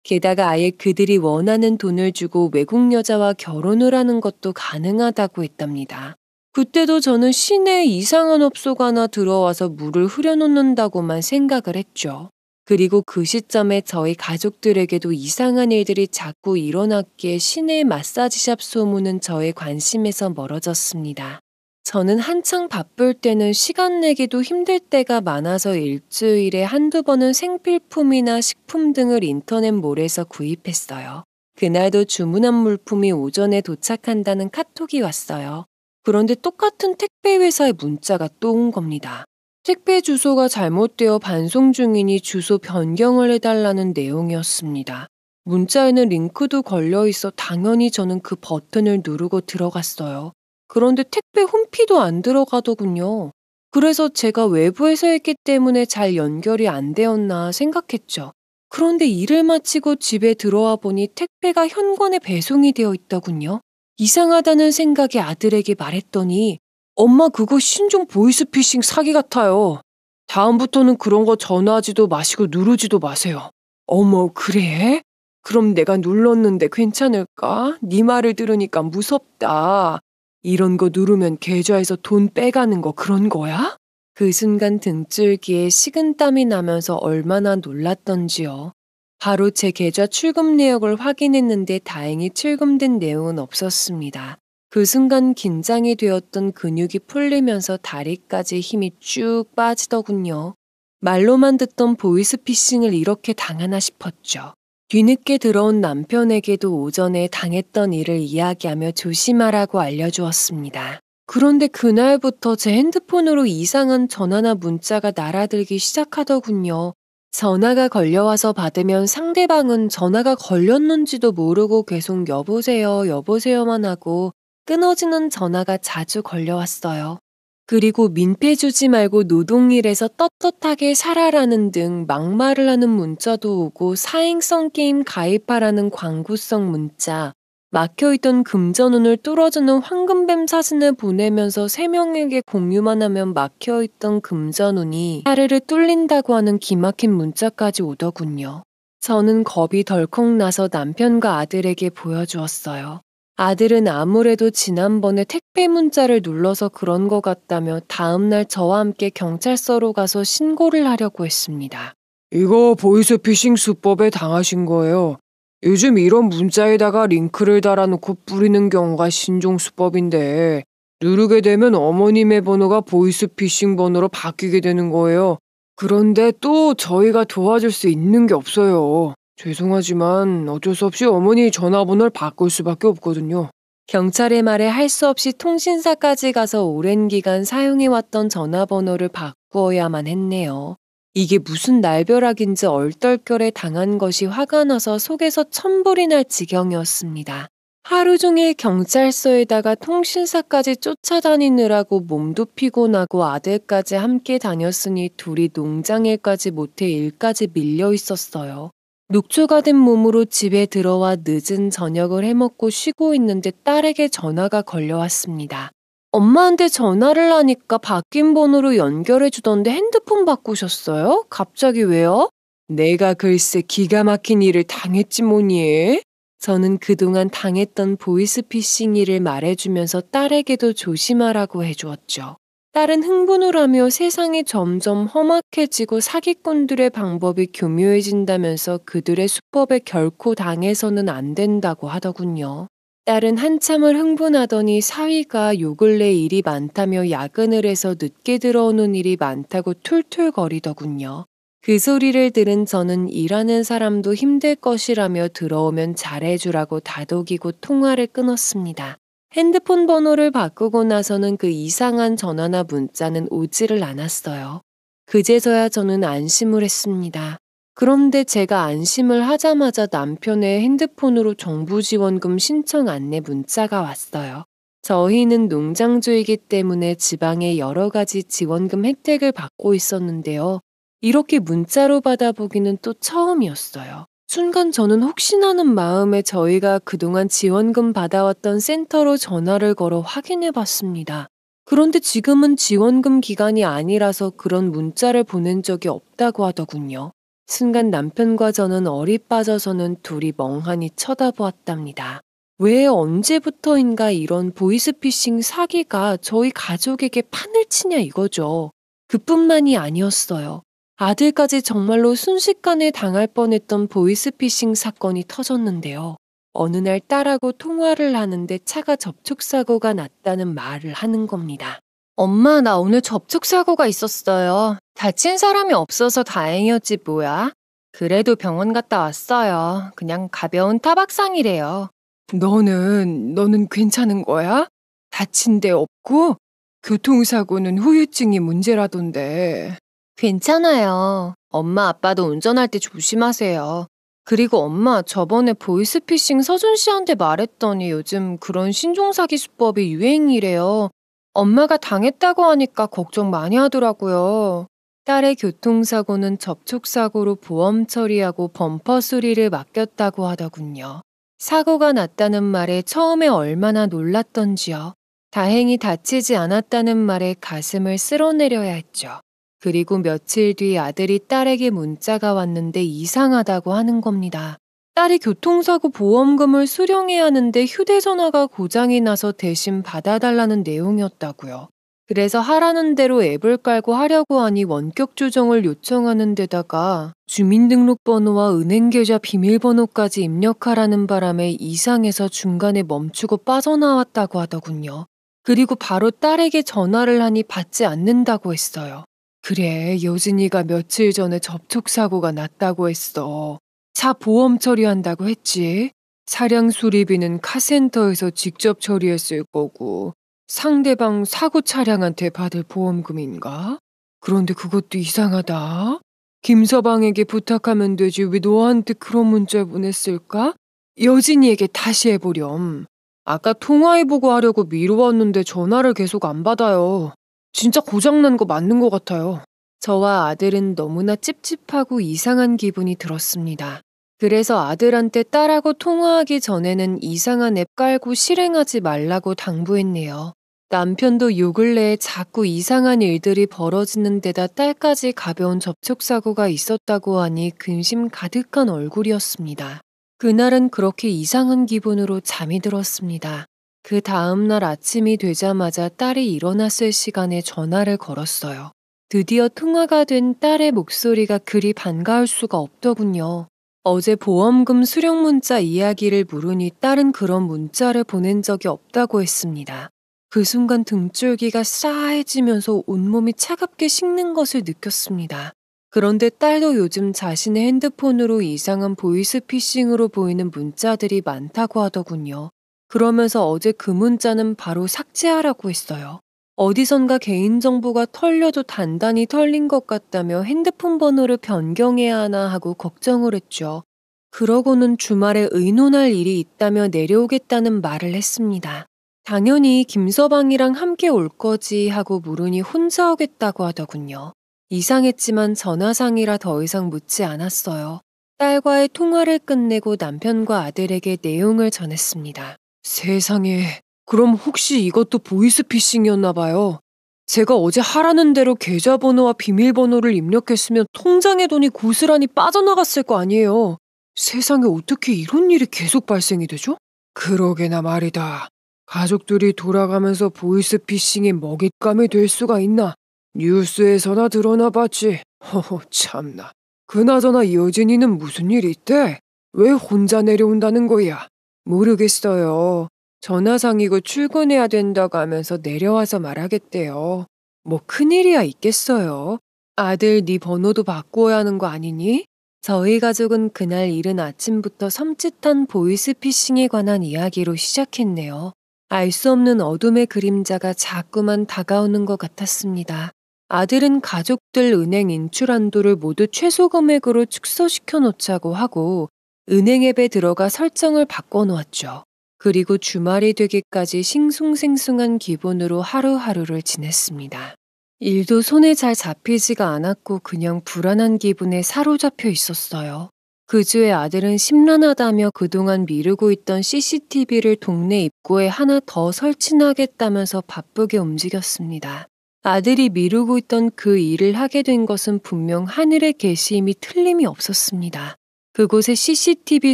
게다가 아예 그들이 원하는 돈을 주고 외국 여자와 결혼을 하는 것도 가능하다고 했답니다. 그때도 저는 시내에 이상한 업소가 하나 들어와서 물을 흐려놓는다고만 생각을 했죠. 그리고 그 시점에 저희 가족들에게도 이상한 일들이 자꾸 일어났기에 시내 마사지샵 소문은 저의 관심에서 멀어졌습니다. 저는 한창 바쁠 때는 시간 내기도 힘들 때가 많아서 일주일에 한두 번은 생필품이나 식품 등을 인터넷몰에서 구입했어요. 그날도 주문한 물품이 오전에 도착한다는 카톡이 왔어요. 그런데 똑같은 택배 회사의 문자가 또 온 겁니다. 택배 주소가 잘못되어 반송 중이니 주소 변경을 해달라는 내용이었습니다. 문자에는 링크도 걸려 있어 당연히 저는 그 버튼을 누르고 들어갔어요. 그런데 택배 홈피도 안 들어가더군요. 그래서 제가 외부에서 했기 때문에 잘 연결이 안 되었나 생각했죠. 그런데 일을 마치고 집에 들어와 보니 택배가 현관에 배송이 되어 있더군요. 이상하다는 생각에 아들에게 말했더니 엄마 그거 신종 보이스피싱 사기 같아요. 다음부터는 그런 거 전화하지도 마시고 누르지도 마세요. 어머 그래? 그럼 내가 눌렀는데 괜찮을까? 네 말을 들으니까 무섭다. 이런 거 누르면 계좌에서 돈 빼가는 거 그런 거야? 그 순간 등줄기에 식은땀이 나면서 얼마나 놀랐던지요. 바로 제 계좌 출금 내역을 확인했는데 다행히 출금된 내용은 없었습니다. 그 순간 긴장이 되었던 근육이 풀리면서 다리까지 힘이 쭉 빠지더군요. 말로만 듣던 보이스피싱을 이렇게 당하나 싶었죠. 뒤늦게 들어온 남편에게도 오전에 당했던 일을 이야기하며 조심하라고 알려주었습니다. 그런데 그날부터 제 핸드폰으로 이상한 전화나 문자가 날아들기 시작하더군요. 전화가 걸려와서 받으면 상대방은 전화가 걸렸는지도 모르고 계속 여보세요, 여보세요만 하고 끊어지는 전화가 자주 걸려왔어요. 그리고 민폐 주지 말고 노동일에서 떳떳하게 살아라는 등 막말을 하는 문자도 오고 사행성 게임 가입하라는 광고성 문자, 막혀있던 금전운을 뚫어주는 황금뱀 사진을 보내면서 3명에게 공유만 하면 막혀있던 금전운이 하르르 뚫린다고 하는 기막힌 문자까지 오더군요. 저는 겁이 덜컥 나서 남편과 아들에게 보여주었어요. 아들은 아무래도 지난번에 택배 문자를 눌러서 그런 것 같다며 다음날 저와 함께 경찰서로 가서 신고를 하려고 했습니다. 이거 보이스피싱 수법에 당하신 거예요. 요즘 이런 문자에다가 링크를 달아놓고 뿌리는 경우가 신종 수법인데 누르게 되면 어머님의 번호가 보이스피싱 번호로 바뀌게 되는 거예요. 그런데 또 저희가 도와줄 수 있는 게 없어요. 죄송하지만 어쩔 수 없이 어머니 전화번호를 바꿀 수밖에 없거든요. 경찰의 말에 할 수 없이 통신사까지 가서 오랜 기간 사용해왔던 전화번호를 바꾸어야만 했네요. 이게 무슨 날벼락인지 얼떨결에 당한 것이 화가 나서 속에서 천불이 날 지경이었습니다. 하루 종일 경찰서에다가 통신사까지 쫓아다니느라고 몸도 피곤하고 아들까지 함께 다녔으니 둘이 농장일까지 못해 일까지 밀려 있었어요. 녹초가 된 몸으로 집에 들어와 늦은 저녁을 해먹고 쉬고 있는데 딸에게 전화가 걸려왔습니다. 엄마한테 전화를 하니까 바뀐 번호로 연결해 주던데 핸드폰 바꾸셨어요? 갑자기 왜요? 내가 글쎄 기가 막힌 일을 당했지 뭐니. 저는 그동안 당했던 보이스피싱 일을 말해주면서 딸에게도 조심하라고 해주었죠. 딸은 흥분을 하며 세상이 점점 험악해지고 사기꾼들의 방법이 교묘해진다면서 그들의 수법에 결코 당해서는 안 된다고 하더군요. 딸은 한참을 흥분하더니 사위가 요 근래 일이 많다며 야근을 해서 늦게 들어오는 일이 많다고 툴툴거리더군요. 그 소리를 들은 저는 일하는 사람도 힘들 것이라며 들어오면 잘해주라고 다독이고 통화를 끊었습니다. 핸드폰 번호를 바꾸고 나서는 그 이상한 전화나 문자는 오지를 않았어요. 그제서야 저는 안심을 했습니다. 그런데 제가 안심을 하자마자 남편의 핸드폰으로 정부지원금 신청 안내 문자가 왔어요. 저희는 농장주이기 때문에 지방의 여러 가지 지원금 혜택을 받고 있었는데요. 이렇게 문자로 받아보기는 또 처음이었어요. 순간 저는 혹시나는 마음에 저희가 그동안 지원금 받아왔던 센터로 전화를 걸어 확인해 봤습니다. 그런데 지금은 지원금 기간이 아니라서 그런 문자를 보낸 적이 없다고 하더군요. 순간 남편과 저는 얼이 빠져서는 둘이 멍하니 쳐다보았답니다. 왜 언제부터인가 이런 보이스피싱 사기가 저희 가족에게 판을 치냐 이거죠. 그뿐만이 아니었어요. 아들까지 정말로 순식간에 당할 뻔했던 보이스피싱 사건이 터졌는데요. 어느 날 딸하고 통화를 하는데 차가 접촉사고가 났다는 말을 하는 겁니다. 엄마, 나 오늘 접촉사고가 있었어요. 다친 사람이 없어서 다행이었지 뭐야. 그래도 병원 갔다 왔어요. 그냥 가벼운 타박상이래요. 너는 괜찮은 거야? 다친 데 없고? 교통사고는 후유증이 문제라던데. 괜찮아요. 엄마, 아빠도 운전할 때 조심하세요. 그리고 엄마, 저번에 보이스피싱 서준 씨한테 말했더니 요즘 그런 신종사기 수법이 유행이래요. 엄마가 당했다고 하니까 걱정 많이 하더라고요. 딸의 교통사고는 접촉사고로 보험 처리하고 범퍼 수리를 맡겼다고 하더군요. 사고가 났다는 말에 처음에 얼마나 놀랐던지요. 다행히 다치지 않았다는 말에 가슴을 쓸어내려야 했죠. 그리고 며칠 뒤 아들이 딸에게 문자가 왔는데 이상하다고 하는 겁니다. 딸이 교통사고 보험금을 수령해야 하는데 휴대전화가 고장이 나서 대신 받아달라는 내용이었다고요. 그래서 하라는 대로 앱을 깔고 하려고 하니 원격 조정을 요청하는 데다가 주민등록번호와 은행계좌 비밀번호까지 입력하라는 바람에 이상해서 중간에 멈추고 빠져나왔다고 하더군요. 그리고 바로 딸에게 전화를 하니 받지 않는다고 했어요. 그래, 여진이가 며칠 전에 접촉사고가 났다고 했어. 차 보험 처리한다고 했지. 차량 수리비는 카센터에서 직접 처리했을 거고 상대방 사고 차량한테 받을 보험금인가? 그런데 그것도 이상하다. 김서방에게 부탁하면 되지 왜 너한테 그런 문자 보냈을까? 여진이에게 다시 해보렴. 아까 통화해보고 하려고 미루었는데 전화를 계속 안 받아요. 진짜 고장난 거 맞는 것 같아요. 저와 아들은 너무나 찝찝하고 이상한 기분이 들었습니다. 그래서 아들한테 딸하고 통화하기 전에는 이상한 앱 깔고 실행하지 말라고 당부했네요. 남편도 요 근래에 자꾸 이상한 일들이 벌어지는 데다 딸까지 가벼운 접촉사고가 있었다고 하니 근심 가득한 얼굴이었습니다. 그날은 그렇게 이상한 기분으로 잠이 들었습니다. 그 다음날 아침이 되자마자 딸이 일어났을 시간에 전화를 걸었어요. 드디어 통화가 된 딸의 목소리가 그리 반가울 수가 없더군요. 어제 보험금 수령 문자 이야기를 물으니 딸은 그런 문자를 보낸 적이 없다고 했습니다. 그 순간 등줄기가 싸해지면서 온몸이 차갑게 식는 것을 느꼈습니다. 그런데 딸도 요즘 자신의 핸드폰으로 이상한 보이스피싱으로 보이는 문자들이 많다고 하더군요. 그러면서 어제 그 문자는 바로 삭제하라고 했어요. 어디선가 개인정보가 털려도 단단히 털린 것 같다며 핸드폰 번호를 변경해야 하나 하고 걱정을 했죠. 그러고는 주말에 의논할 일이 있다며 내려오겠다는 말을 했습니다. 당연히 김서방이랑 함께 올 거지 하고 물으니 혼자 오겠다고 하더군요. 이상했지만 전화상이라 더 이상 묻지 않았어요. 딸과의 통화를 끝내고 남편과 아들에게 내용을 전했습니다. 세상에, 그럼 혹시 이것도 보이스피싱이었나 봐요. 제가 어제 하라는 대로 계좌번호와 비밀번호를 입력했으면 통장에 돈이 고스란히 빠져나갔을 거 아니에요. 세상에 어떻게 이런 일이 계속 발생이 되죠? 그러게나 말이다. 가족들이 돌아가면서 보이스피싱의 먹잇감이 될 수가 있나? 뉴스에서나 드러나 봤지. 허허 참나. 그나저나 여진이는 무슨 일이 있대? 왜 혼자 내려온다는 거야? 모르겠어요. 전화상이고 출근해야 된다고 하면서 내려와서 말하겠대요. 뭐 큰일이야 있겠어요. 아들 네 번호도 바꾸어야 하는 거 아니니? 저희 가족은 그날 이른 아침부터 섬찟한 보이스피싱에 관한 이야기로 시작했네요. 알 수 없는 어둠의 그림자가 자꾸만 다가오는 것 같았습니다. 아들은 가족들 은행 인출 한도를 모두 최소 금액으로 축소시켜 놓자고 하고 은행 앱에 들어가 설정을 바꿔놓았죠. 그리고 주말이 되기까지 싱숭생숭한 기분으로 하루하루를 지냈습니다. 일도 손에 잘 잡히지가 않았고 그냥 불안한 기분에 사로잡혀 있었어요. 그 주에 아들은 심란하다며 그동안 미루고 있던 CCTV를 동네 입구에 하나 더 설치하겠다면서 바쁘게 움직였습니다. 아들이 미루고 있던 그 일을 하게 된 것은 분명 하늘의 계시임이 틀림이 없었습니다. 그곳에 CCTV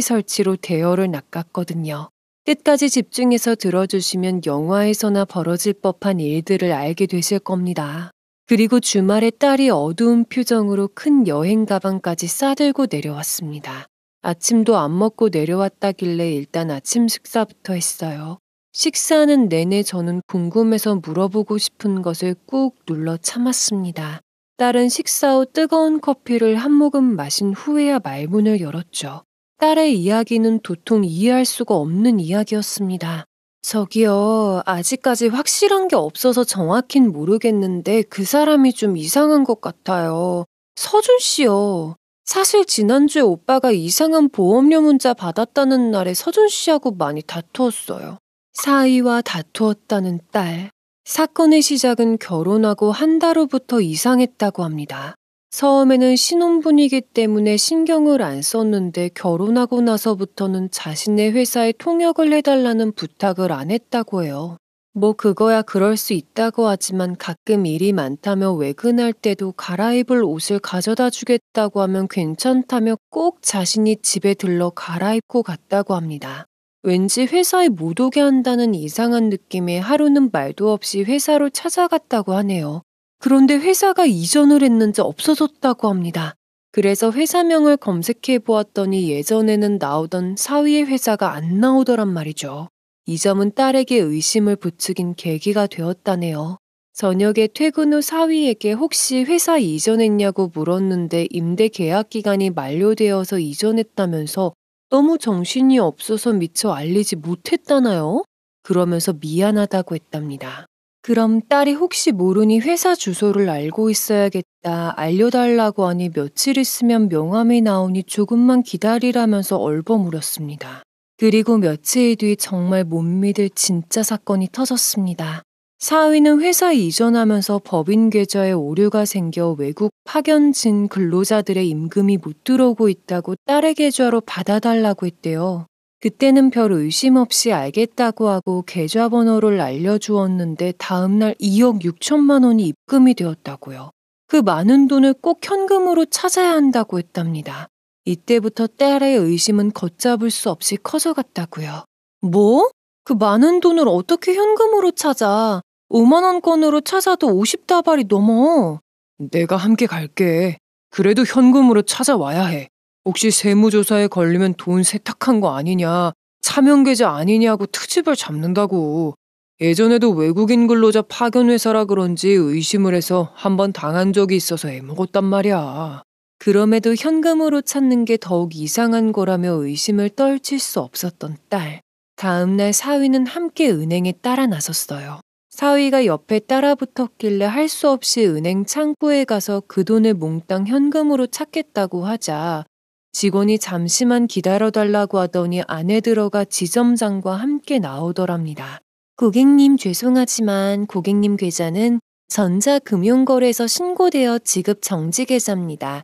설치로 대여를 낚았거든요. 끝까지 집중해서 들어주시면 영화에서나 벌어질 법한 일들을 알게 되실 겁니다. 그리고 주말에 딸이 어두운 표정으로 큰 여행 가방까지 싸들고 내려왔습니다. 아침도 안 먹고 내려왔다길래 일단 아침 식사부터 했어요. 식사하는 내내 저는 궁금해서 물어보고 싶은 것을 꾹 눌러 참았습니다. 딸은 식사 후 뜨거운 커피를 한 모금 마신 후에야 말문을 열었죠. 딸의 이야기는 도통 이해할 수가 없는 이야기였습니다. 저기요, 아직까지 확실한 게 없어서 정확히는 모르겠는데 그 사람이 좀 이상한 것 같아요. 서준 씨요. 사실 지난주에 오빠가 이상한 보험료 문자 받았다는 날에 서준 씨하고 많이 다투었어요. 사위와 다투었다는 딸. 사건의 시작은 결혼하고 한 달 후부터 이상했다고 합니다. 처음에는 신혼분이기 때문에 신경을 안 썼는데 결혼하고 나서부터는 자신의 회사에 통역을 해달라는 부탁을 안 했다고 해요. 뭐 그거야 그럴 수 있다고 하지만 가끔 일이 많다며 외근할 때도 갈아입을 옷을 가져다 주겠다고 하면 괜찮다며 꼭 자신이 집에 들러 갈아입고 갔다고 합니다. 왠지 회사에 못 오게 한다는 이상한 느낌에 하루는 말도 없이 회사로 찾아갔다고 하네요. 그런데 회사가 이전을 했는지 없어졌다고 합니다. 그래서 회사명을 검색해 보았더니 예전에는 나오던 사위의 회사가 안 나오더란 말이죠. 이 점은 딸에게 의심을 부추긴 계기가 되었다네요. 저녁에 퇴근 후 사위에게 혹시 회사 이전했냐고 물었는데 임대 계약 기간이 만료되어서 이전했다면서 너무 정신이 없어서 미처 알리지 못했다나요? 그러면서 미안하다고 했답니다. 그럼 딸이 혹시 모르니 회사 주소를 알고 있어야겠다, 알려달라고 하니 며칠 있으면 명함이 나오니 조금만 기다리라면서 얼버무렸습니다. 그리고 며칠 뒤 정말 못 믿을 진짜 사건이 터졌습니다. 사위는 회사 이전하면서 법인 계좌에 오류가 생겨 외국 파견진 근로자들의 임금이 못 들어오고 있다고 딸의 계좌로 받아달라고 했대요. 그때는 별 의심 없이 알겠다고 하고 계좌번호를 알려주었는데 다음날 2억 6천만 원이 입금이 되었다고요. 그 많은 돈을 꼭 현금으로 찾아야 한다고 했답니다. 이때부터 딸의 의심은 걷잡을 수 없이 커져갔다고요. 뭐? 그 많은 돈을 어떻게 현금으로 찾아? 5만 원권으로 찾아도 50다발이 넘어. 내가 함께 갈게. 그래도 현금으로 찾아와야 해. 혹시 세무조사에 걸리면 돈 세탁한 거 아니냐, 차명계좌 아니냐고 트집을 잡는다고. 예전에도 외국인 근로자 파견회사라 그런지 의심을 해서 한번 당한 적이 있어서 애먹었단 말이야. 그럼에도 현금으로 찾는 게 더욱 이상한 거라며 의심을 떨칠 수 없었던 딸. 다음날 사위는 함께 은행에 따라 나섰어요. 사위가 옆에 따라 붙었길래 할 수 없이 은행 창구에 가서 그 돈을 몽땅 현금으로 찾겠다고 하자 직원이 잠시만 기다려달라고 하더니 안에 들어가 지점장과 함께 나오더랍니다. 고객님 죄송하지만 고객님 계좌는 전자금융거래소 신고되어 지급 정지 계좌입니다.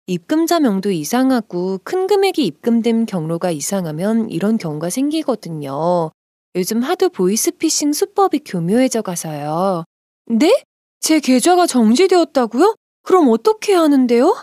입금자 명도 이상하고 큰 금액이 입금된 경로가 이상하면 이런 경우가 생기거든요. 요즘 하도 보이스피싱 수법이 교묘해져 가서요. 네? 제 계좌가 정지되었다고요? 그럼 어떻게 하는데요?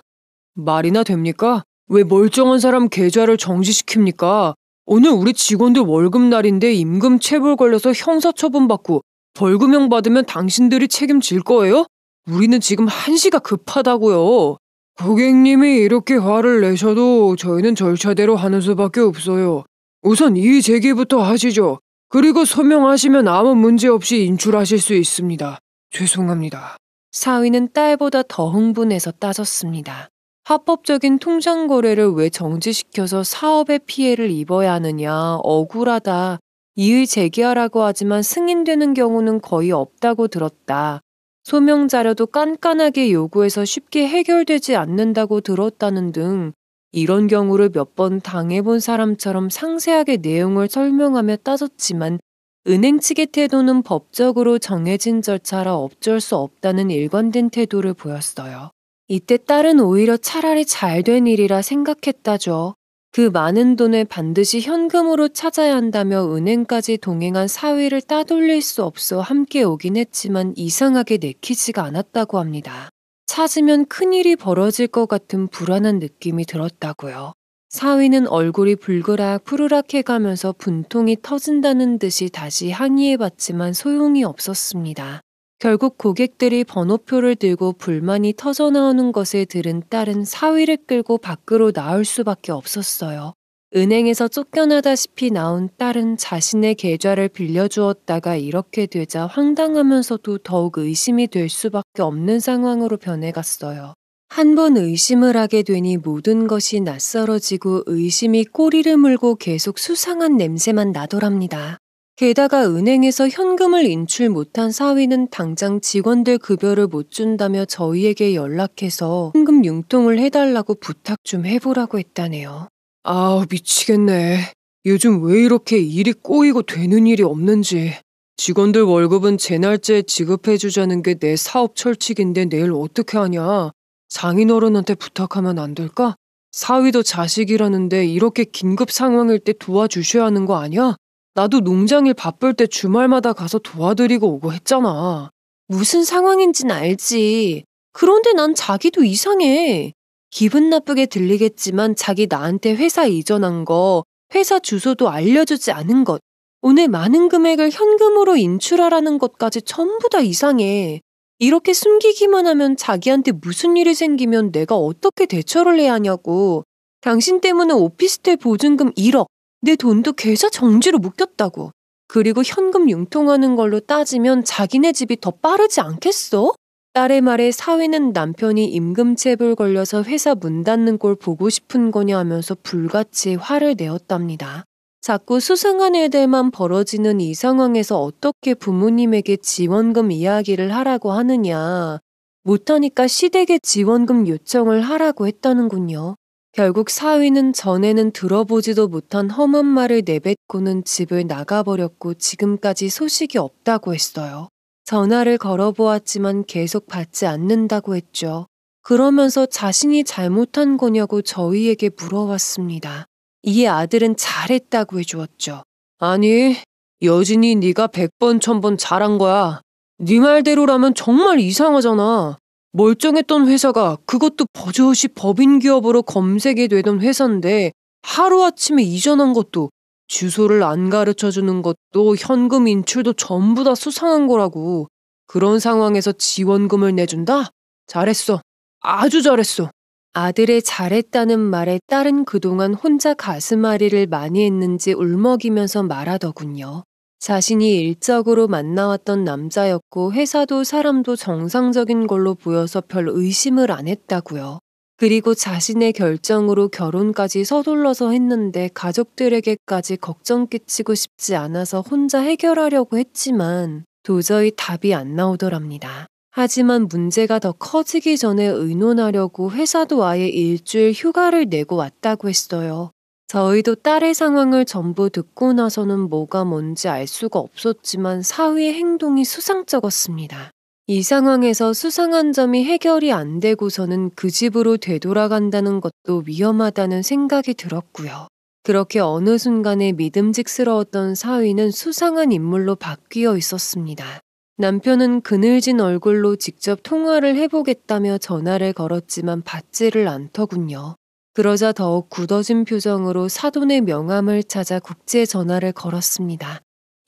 말이나 됩니까? 왜 멀쩡한 사람 계좌를 정지시킵니까? 오늘 우리 직원들 월급날인데 임금 체불 걸려서 형사처분 받고 벌금형 받으면 당신들이 책임질 거예요? 우리는 지금 한시가 급하다고요. 고객님이 이렇게 화를 내셔도 저희는 절차대로 하는 수밖에 없어요. 우선 이의 제기부터 하시죠. 그리고 소명하시면 아무 문제 없이 인출하실 수 있습니다. 죄송합니다. 사위는 딸보다 더 흥분해서 따졌습니다. 합법적인 통장 거래를 왜 정지시켜서 사업에 피해를 입어야 하느냐, 억울하다. 이의 제기하라고 하지만 승인되는 경우는 거의 없다고 들었다. 소명 자료도 깐깐하게 요구해서 쉽게 해결되지 않는다고 들었다는 등 이런 경우를 몇 번 당해본 사람처럼 상세하게 내용을 설명하며 따졌지만 은행 측의 태도는 법적으로 정해진 절차라 어쩔 수 없다는 일관된 태도를 보였어요. 이때 딸은 오히려 차라리 잘된 일이라 생각했다죠. 그 많은 돈을 반드시 현금으로 찾아야 한다며 은행까지 동행한 사위를 따돌릴 수 없어 함께 오긴 했지만 이상하게 내키지가 않았다고 합니다. 찾으면 큰일이 벌어질 것 같은 불안한 느낌이 들었다고요. 사위는 얼굴이 불그락 푸르락 해가면서 분통이 터진다는 듯이 다시 항의해봤지만 소용이 없었습니다. 결국 고객들이 번호표를 들고 불만이 터져나오는 것을 들은 딸은 사위를 끌고 밖으로 나올 수밖에 없었어요. 은행에서 쫓겨나다시피 나온 딸은 자신의 계좌를 빌려주었다가 이렇게 되자 황당하면서도 더욱 의심이 될 수밖에 없는 상황으로 변해갔어요. 한 번 의심을 하게 되니 모든 것이 낯설어지고 의심이 꼬리를 물고 계속 수상한 냄새만 나더랍니다. 게다가 은행에서 현금을 인출 못한 사위는 당장 직원들 급여를 못 준다며 저희에게 연락해서 현금 융통을 해달라고 부탁 좀 해보라고 했다네요. 아우, 미치겠네. 요즘 왜 이렇게 일이 꼬이고 되는 일이 없는지. 직원들 월급은 제 날짜에 지급해주자는 게 내 사업 철칙인데 내일 어떻게 하냐. 장인어른한테 부탁하면 안 될까? 사위도 자식이라는데 이렇게 긴급 상황일 때 도와주셔야 하는 거 아니야? 나도 농장일 바쁠 때 주말마다 가서 도와드리고 오고 했잖아. 무슨 상황인진 알지. 그런데 난 자기도 이상해. 기분 나쁘게 들리겠지만 자기 나한테 회사 이전한 거, 회사 주소도 알려주지 않은 것, 오늘 많은 금액을 현금으로 인출하라는 것까지 전부 다 이상해. 이렇게 숨기기만 하면 자기한테 무슨 일이 생기면 내가 어떻게 대처를 해야 하냐고. 당신 때문에 오피스텔 보증금 1억, 내 돈도 계좌 정지로 묶였다고. 그리고 현금 융통하는 걸로 따지면 자기네 집이 더 빠르지 않겠어? 딸의 말에 사위는 남편이 임금체불 걸려서 회사 문 닫는 꼴 보고 싶은 거냐 하면서 불같이 화를 내었답니다. 자꾸 수상한 일들만 벌어지는 이 상황에서 어떻게 부모님에게 지원금 이야기를 하라고 하느냐. 못하니까 시댁에 지원금 요청을 하라고 했다는군요. 결국 사위는 전에는 들어보지도 못한 험한 말을 내뱉고는 집을 나가버렸고 지금까지 소식이 없다고 했어요. 전화를 걸어보았지만 계속 받지 않는다고 했죠. 그러면서 자신이 잘못한 거냐고 저희에게 물어왔습니다. 이에 아들은 잘했다고 해주었죠. 아니, 여진이 네가 100번 1000번 잘한 거야. 네 말대로라면 정말 이상하잖아. 멀쩡했던 회사가 그것도 버젓이 법인 기업으로 검색이 되던 회사인데 하루아침에 이전한 것도 주소를 안 가르쳐주는 것도 현금 인출도 전부 다 수상한 거라고. 그런 상황에서 지원금을 내준다? 잘했어. 아주 잘했어. 아들의 잘했다는 말에 딸은 그동안 혼자 가슴앓이를 많이 했는지 울먹이면서 말하더군요. 자신이 일적으로 만나왔던 남자였고 회사도 사람도 정상적인 걸로 보여서 별 의심을 안 했다고요. 그리고 자신의 결정으로 결혼까지 서둘러서 했는데 가족들에게까지 걱정 끼치고 싶지 않아서 혼자 해결하려고 했지만 도저히 답이 안 나오더랍니다. 하지만 문제가 더 커지기 전에 의논하려고 회사도 아예 일주일 휴가를 내고 왔다고 했어요. 저희도 딸의 상황을 전부 듣고 나서는 뭐가 뭔지 알 수가 없었지만 사위의 행동이 수상쩍었습니다. 이 상황에서 수상한 점이 해결이 안 되고서는 그 집으로 되돌아간다는 것도 위험하다는 생각이 들었고요. 그렇게 어느 순간에 믿음직스러웠던 사위는 수상한 인물로 바뀌어 있었습니다. 남편은 그늘진 얼굴로 직접 통화를 해보겠다며 전화를 걸었지만 받지를 않더군요. 그러자 더욱 굳어진 표정으로 사돈의 명함을 찾아 국제 전화를 걸었습니다.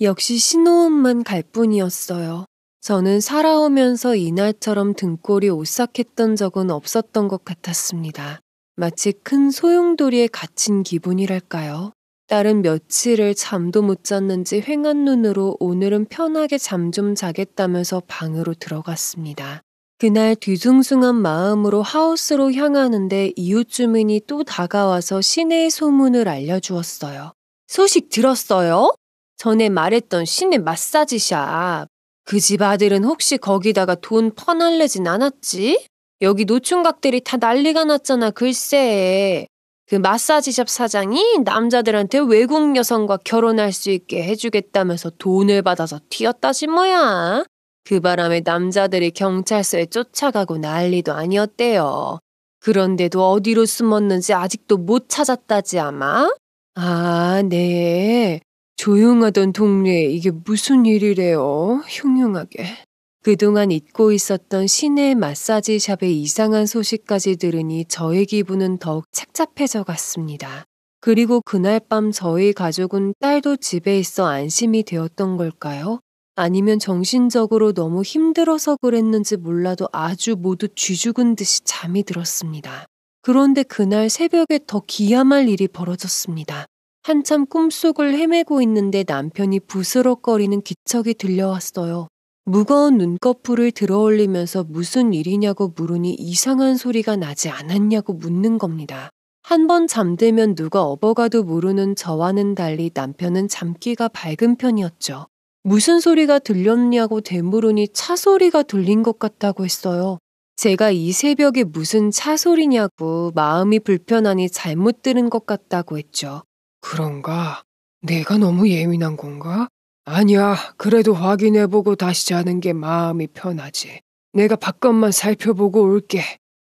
역시 신호음만 갈 뿐이었어요. 저는 살아오면서 이날처럼 등골이 오싹했던 적은 없었던 것 같았습니다. 마치 큰 소용돌이에 갇힌 기분이랄까요. 딸은 며칠을 잠도 못 잤는지 휑한 눈으로 오늘은 편하게 잠 좀 자겠다면서 방으로 들어갔습니다. 그날 뒤숭숭한 마음으로 하우스로 향하는데 이웃 주민이 또 다가와서 시내의 소문을 알려주었어요. 소식 들었어요? 전에 말했던 시내 마사지샵. 그 집 아들은 혹시 거기다가 돈 퍼날르진 않았지? 여기 노총각들이 다 난리가 났잖아, 글쎄. 그 마사지샵 사장이 남자들한테 외국 여성과 결혼할 수 있게 해주겠다면서 돈을 받아서 튀었다지 뭐야. 그 바람에 남자들이 경찰서에 쫓아가고 난리도 아니었대요. 그런데도 어디로 숨었는지 아직도 못 찾았다지 아마? 아, 네. 조용하던 동네에 이게 무슨 일이래요? 흉흉하게. 그동안 잊고 있었던 시내 마사지샵의 이상한 소식까지 들으니 저의 기분은 더욱 착잡해져 갔습니다. 그리고 그날 밤 저희 가족은 딸도 집에 있어 안심이 되었던 걸까요? 아니면 정신적으로 너무 힘들어서 그랬는지 몰라도 아주 모두 쥐죽은 듯이 잠이 들었습니다. 그런데 그날 새벽에 더 기야말 일이 벌어졌습니다. 한참 꿈속을 헤매고 있는데 남편이 부스럭거리는 기척이 들려왔어요. 무거운 눈꺼풀을 들어올리면서 무슨 일이냐고 물으니 이상한 소리가 나지 않았냐고 묻는 겁니다. 한 번 잠들면 누가 업어가도 모르는 저와는 달리 남편은 잠기가 밝은 편이었죠. 무슨 소리가 들렸냐고 되물으니 차 소리가 들린 것 같다고 했어요. 제가 이 새벽에 무슨 차 소리냐고 마음이 불편하니 잘못 들은 것 같다고 했죠. 그런가? 내가 너무 예민한 건가? 아니야, 그래도 확인해보고 다시 자는 게 마음이 편하지. 내가 바깥만 살펴보고 올게.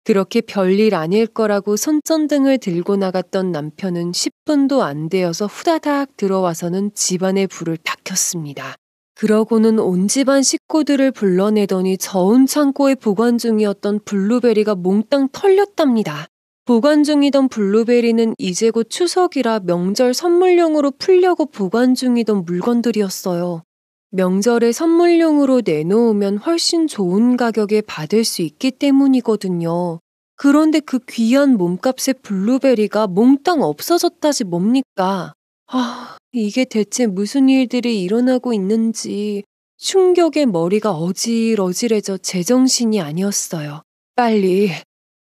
그렇게 별일 아닐 거라고 손전등을 들고 나갔던 남편은 10분도 안 되어서 후다닥 들어와서는 집안의 불을 다 켰습니다. 그러고는 온 집안 식구들을 불러내더니 저온 창고에 보관 중이었던 블루베리가 몽땅 털렸답니다. 보관 중이던 블루베리는 이제 곧 추석이라 명절 선물용으로 풀려고 보관 중이던 물건들이었어요. 명절에 선물용으로 내놓으면 훨씬 좋은 가격에 받을 수 있기 때문이거든요. 그런데 그 귀한 몸값의 블루베리가 몽땅 없어졌다지 뭡니까? 이게 대체 무슨 일들이 일어나고 있는지 충격에 머리가 어질어질해져 제정신이 아니었어요.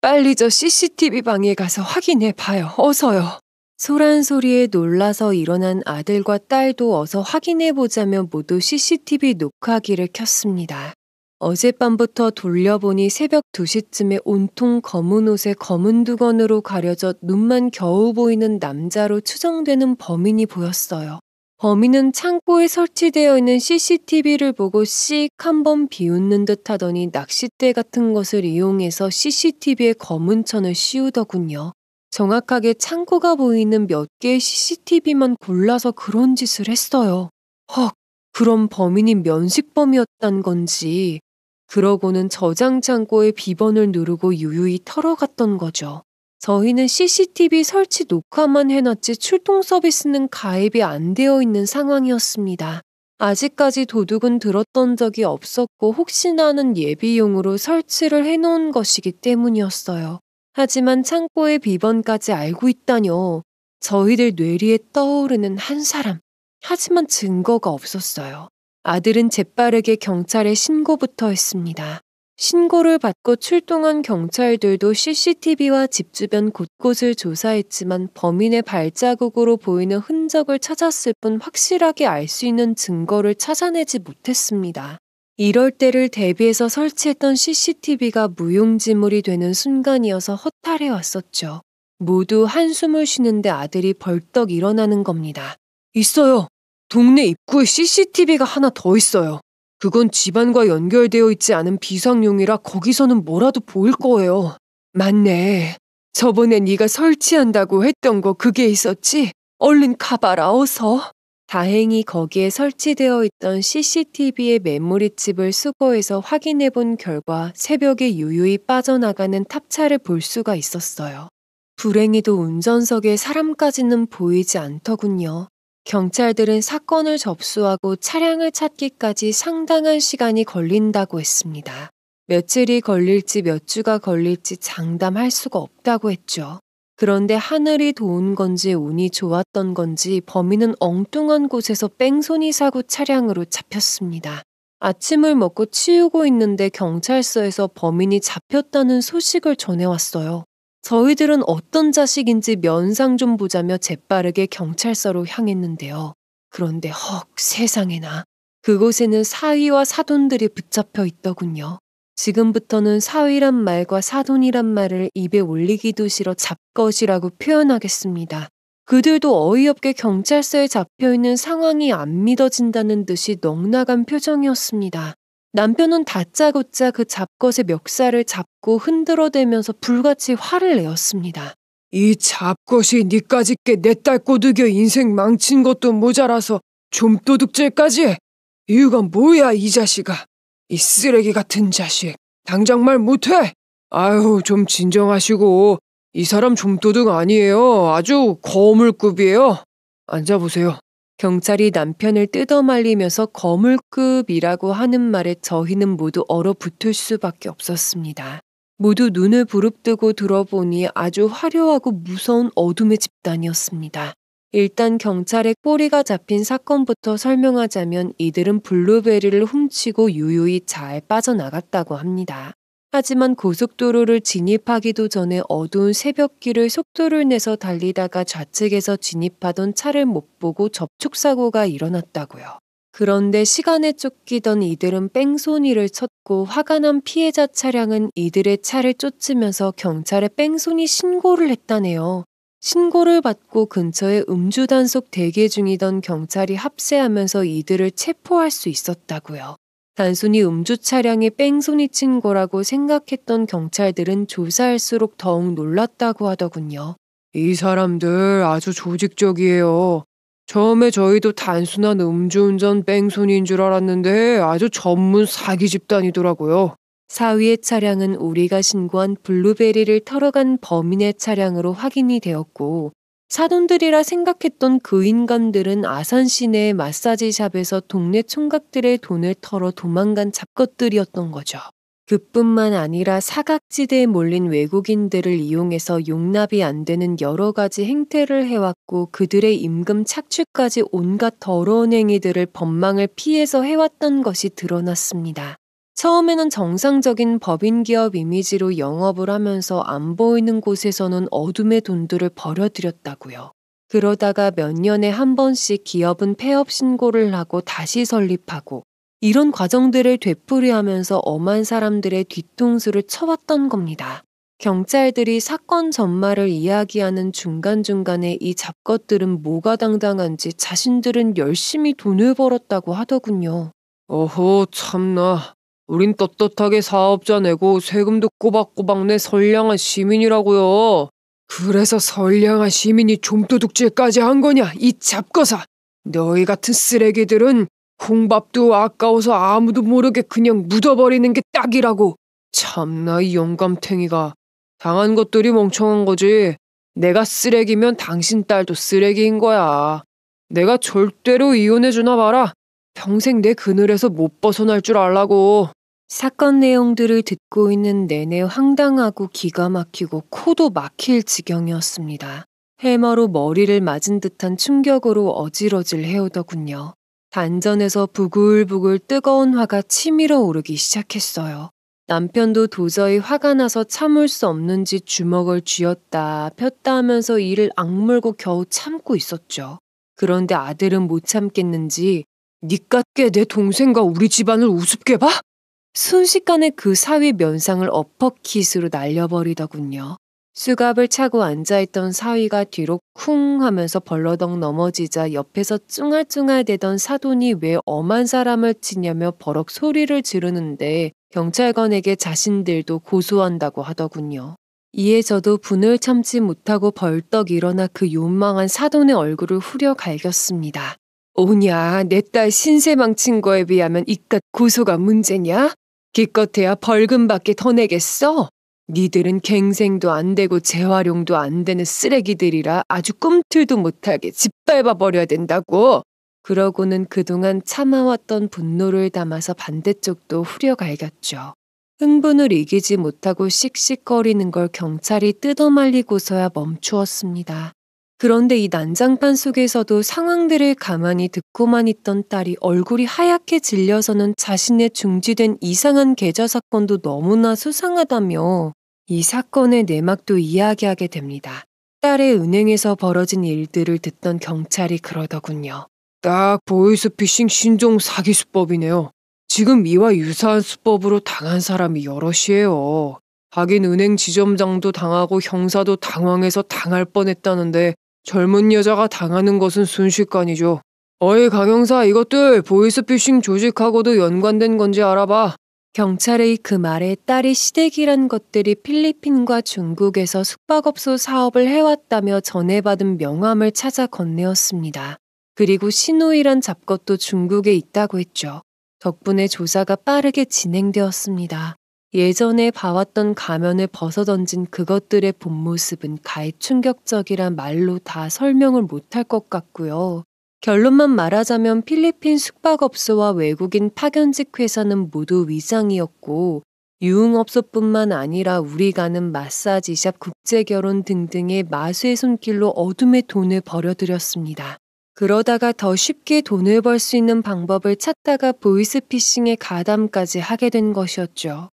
빨리 저 CCTV 방에 가서 확인해 봐요. 어서요. 소란 소리에 놀라서 일어난 아들과 딸도 어서 확인해 보자며 모두 CCTV 녹화기를 켰습니다. 어젯밤부터 돌려보니 새벽 2시쯤에 온통 검은 옷에 검은 두건으로 가려져 눈만 겨우 보이는 남자로 추정되는 범인이 보였어요. 범인은 창고에 설치되어 있는 CCTV를 보고 씩 한번 비웃는 듯 하더니 낚싯대 같은 것을 이용해서 CCTV에 검은 천을 씌우더군요. 정확하게 창고가 보이는 몇 개의 CCTV만 골라서 그런 짓을 했어요. 헉, 그럼 범인이 면식범이었단 건지. 그러고는 저장 창고의 비번을 누르고 유유히 털어갔던 거죠. 저희는 CCTV 설치 녹화만 해놨지 출동 서비스는 가입이 안 되어 있는 상황이었습니다. 아직까지 도둑은 들었던 적이 없었고 혹시나 하는 예비용으로 설치를 해놓은 것이기 때문이었어요. 하지만 창고의 비번까지 알고 있다뇨. 저희들 뇌리에 떠오르는 한 사람. 하지만 증거가 없었어요. 아들은 재빠르게 경찰에 신고부터 했습니다. 신고를 받고 출동한 경찰들도 CCTV와 집 주변 곳곳을 조사했지만 범인의 발자국으로 보이는 흔적을 찾았을 뿐 확실하게 알 수 있는 증거를 찾아내지 못했습니다. 이럴 때를 대비해서 설치했던 CCTV가 무용지물이 되는 순간이어서 허탈해 왔었죠. 모두 한숨을 쉬는데 아들이 벌떡 일어나는 겁니다. 있어요. 동네 입구에 CCTV가 하나 더 있어요. 그건 집안과 연결되어 있지 않은 비상용이라 거기서는 뭐라도 보일 거예요. 맞네. 저번에 네가 설치한다고 했던 거 그게 있었지? 얼른 가봐라 어서. 다행히 거기에 설치되어 있던 CCTV의 메모리칩을 수거해서 확인해 본 결과 새벽에 유유히 빠져나가는 탑차를 볼 수가 있었어요. 불행히도 운전석에 사람까지는 보이지 않더군요. 경찰들은 사건을 접수하고 차량을 찾기까지 상당한 시간이 걸린다고 했습니다. 며칠이 걸릴지 몇 주가 걸릴지 장담할 수가 없다고 했죠. 그런데 하늘이 도운 건지 운이 좋았던 건지 범인은 엉뚱한 곳에서 뺑소니 사고 차량으로 잡혔습니다. 아침을 먹고 치우고 있는데 경찰서에서 범인이 잡혔다는 소식을 전해왔어요. 저희들은 어떤 자식인지 면상 좀 보자며 재빠르게 경찰서로 향했는데요. 그런데 헉, 세상에나. 그곳에는 사위와 사돈들이 붙잡혀 있더군요. 지금부터는 사위란 말과 사돈이란 말을 입에 올리기도 싫어 잡것이라고 표현하겠습니다. 그들도 어이없게 경찰서에 잡혀있는 상황이 안 믿어진다는 듯이 넉나간 표정이었습니다. 남편은 다짜고짜 그 잡것의 멱살을 잡고 흔들어대면서 불같이 화를 내었습니다. 이 잡것이 니까짓 게 내 딸 꼬드겨 인생 망친 것도 모자라서 좀도둑질까지? 이유가 뭐야 이 자식아. 이 쓰레기 같은 자식. 당장 말 못해? 아유 좀 진정하시고. 이 사람 좀도둑 아니에요. 아주 거물급이에요. 앉아보세요. 경찰이 남편을 뜯어말리면서 거물급이라고 하는 말에 저희는 모두 얼어붙을 수밖에 없었습니다. 모두 눈을 부릅뜨고 들어보니 아주 화려하고 무서운 어둠의 집단이었습니다. 일단 경찰의 꼬리가 잡힌 사건부터 설명하자면 이들은 블루베리를 훔치고 유유히 잘 빠져나갔다고 합니다. 하지만 고속도로를 진입하기도 전에 어두운 새벽길을 속도를 내서 달리다가 좌측에서 진입하던 차를 못 보고 접촉사고가 일어났다고요. 그런데 시간에 쫓기던 이들은 뺑소니를 쳤고 화가 난 피해자 차량은 이들의 차를 쫓으면서 경찰에 뺑소니 신고를 했다네요. 신고를 받고 근처에 음주 단속 대기 중이던 경찰이 합세하면서 이들을 체포할 수 있었다고요. 단순히 음주 차량에 뺑소니 친 거라고 생각했던 경찰들은 조사할수록 더욱 놀랐다고 하더군요. 이 사람들 아주 조직적이에요. 처음에 저희도 단순한 음주운전 뺑소니인 줄 알았는데 아주 전문 사기 집단이더라고요. 사위의 차량은 우리가 신고한 블루베리를 털어간 범인의 차량으로 확인이 되었고 사돈들이라 생각했던 그 인간들은 아산 시내의 마사지샵에서 동네 총각들의 돈을 털어 도망간 잡것들이었던 거죠. 그뿐만 아니라 사각지대에 몰린 외국인들을 이용해서 용납이 안 되는 여러 가지 행태를 해왔고 그들의 임금 착취까지 온갖 더러운 행위들을 법망을 피해서 해왔던 것이 드러났습니다. 처음에는 정상적인 법인기업 이미지로 영업을 하면서 안 보이는 곳에서는 어둠의 돈들을 벌여들였다고요. 그러다가 몇 년에 한 번씩 기업은 폐업 신고를 하고 다시 설립하고 이런 과정들을 되풀이하면서 엄한 사람들의 뒤통수를 쳐왔던 겁니다. 경찰들이 사건 전말을 이야기하는 중간중간에 이 잡것들은 뭐가 당당한지 자신들은 열심히 돈을 벌었다고 하더군요. 어허 참나. 우린 떳떳하게 사업자 내고 세금도 꼬박꼬박 내 선량한 시민이라고요. 그래서 선량한 시민이 좀도둑질까지 한 거냐 이 잡거사. 너희 같은 쓰레기들은 콩밥도 아까워서 아무도 모르게 그냥 묻어버리는 게 딱이라고. 참나 이 영감탱이가. 당한 것들이 멍청한 거지. 내가 쓰레기면 당신 딸도 쓰레기인 거야. 내가 절대로 이혼해주나 봐라. 평생 내 그늘에서 못 벗어날 줄 알라고. 사건 내용들을 듣고 있는 내내 황당하고 기가 막히고 코도 막힐 지경이었습니다. 해머로 머리를 맞은 듯한 충격으로 어질어질 해오더군요. 단전에서 부글부글 뜨거운 화가 치밀어 오르기 시작했어요. 남편도 도저히 화가 나서 참을 수 없는지 주먹을 쥐었다 폈다 하면서 이를 악물고 겨우 참고 있었죠. 그런데 아들은 못 참겠는지 니깟게 내 동생과 우리 집안을 우습게 봐? 순식간에 그 사위 면상을 어퍼킷으로 날려버리더군요. 수갑을 차고 앉아있던 사위가 뒤로 쿵 하면서 벌러덩 넘어지자 옆에서 쭝알쭝알대던 사돈이 왜 엄한 사람을 치냐며 버럭 소리를 지르는데 경찰관에게 자신들도 고소한다고 하더군요. 이에 저도 분을 참지 못하고 벌떡 일어나 그 요망한 사돈의 얼굴을 후려 갈겼습니다. 오냐, 내 딸 신세 망친 거에 비하면 이깟 고소가 문제냐? 기껏해야 벌금밖에 더 내겠어? 니들은 갱생도 안 되고 재활용도 안 되는 쓰레기들이라 아주 꿈틀도 못하게 짓밟아 버려야 된다고. 그러고는 그동안 참아왔던 분노를 담아서 반대쪽도 후려갈겼죠. 흥분을 이기지 못하고 씩씩거리는 걸 경찰이 뜯어말리고서야 멈추었습니다. 그런데 이 난장판 속에서도 상황들을 가만히 듣고만 있던 딸이 얼굴이 하얗게 질려서는 자신의 중지된 이상한 계좌 사건도 너무나 수상하다며 이 사건의 내막도 이야기하게 됩니다. 딸의 은행에서 벌어진 일들을 듣던 경찰이 그러더군요. 딱 보이스피싱 신종 사기 수법이네요. 지금 이와 유사한 수법으로 당한 사람이 여럿이에요. 하긴 은행 지점장도 당하고 형사도 당황해서 당할 뻔했다는데 젊은 여자가 당하는 것은 순식간이죠. 어이 강형사, 이것들 보이스피싱 조직하고도 연관된 건지 알아봐. 경찰의 그 말에 딸이 시댁이란 것들이 필리핀과 중국에서 숙박업소 사업을 해왔다며 전해받은 명함을 찾아 건네었습니다. 그리고 신호이란 잡것도 중국에 있다고 했죠. 덕분에 조사가 빠르게 진행되었습니다. 예전에 봐왔던 가면을 벗어던진 그것들의 본 모습은 가히 충격적이란 말로 다 설명을 못할 것 같고요. 결론만 말하자면 필리핀 숙박업소와 외국인 파견직 회사는 모두 위장이었고 유흥업소뿐만 아니라 우리 가는 마사지샵, 국제결혼 등등의 마수의 손길로 어둠의 돈을 벌여들였습니다. 그러다가 더 쉽게 돈을 벌 수 있는 방법을 찾다가 보이스피싱에 가담까지 하게 된 것이었죠.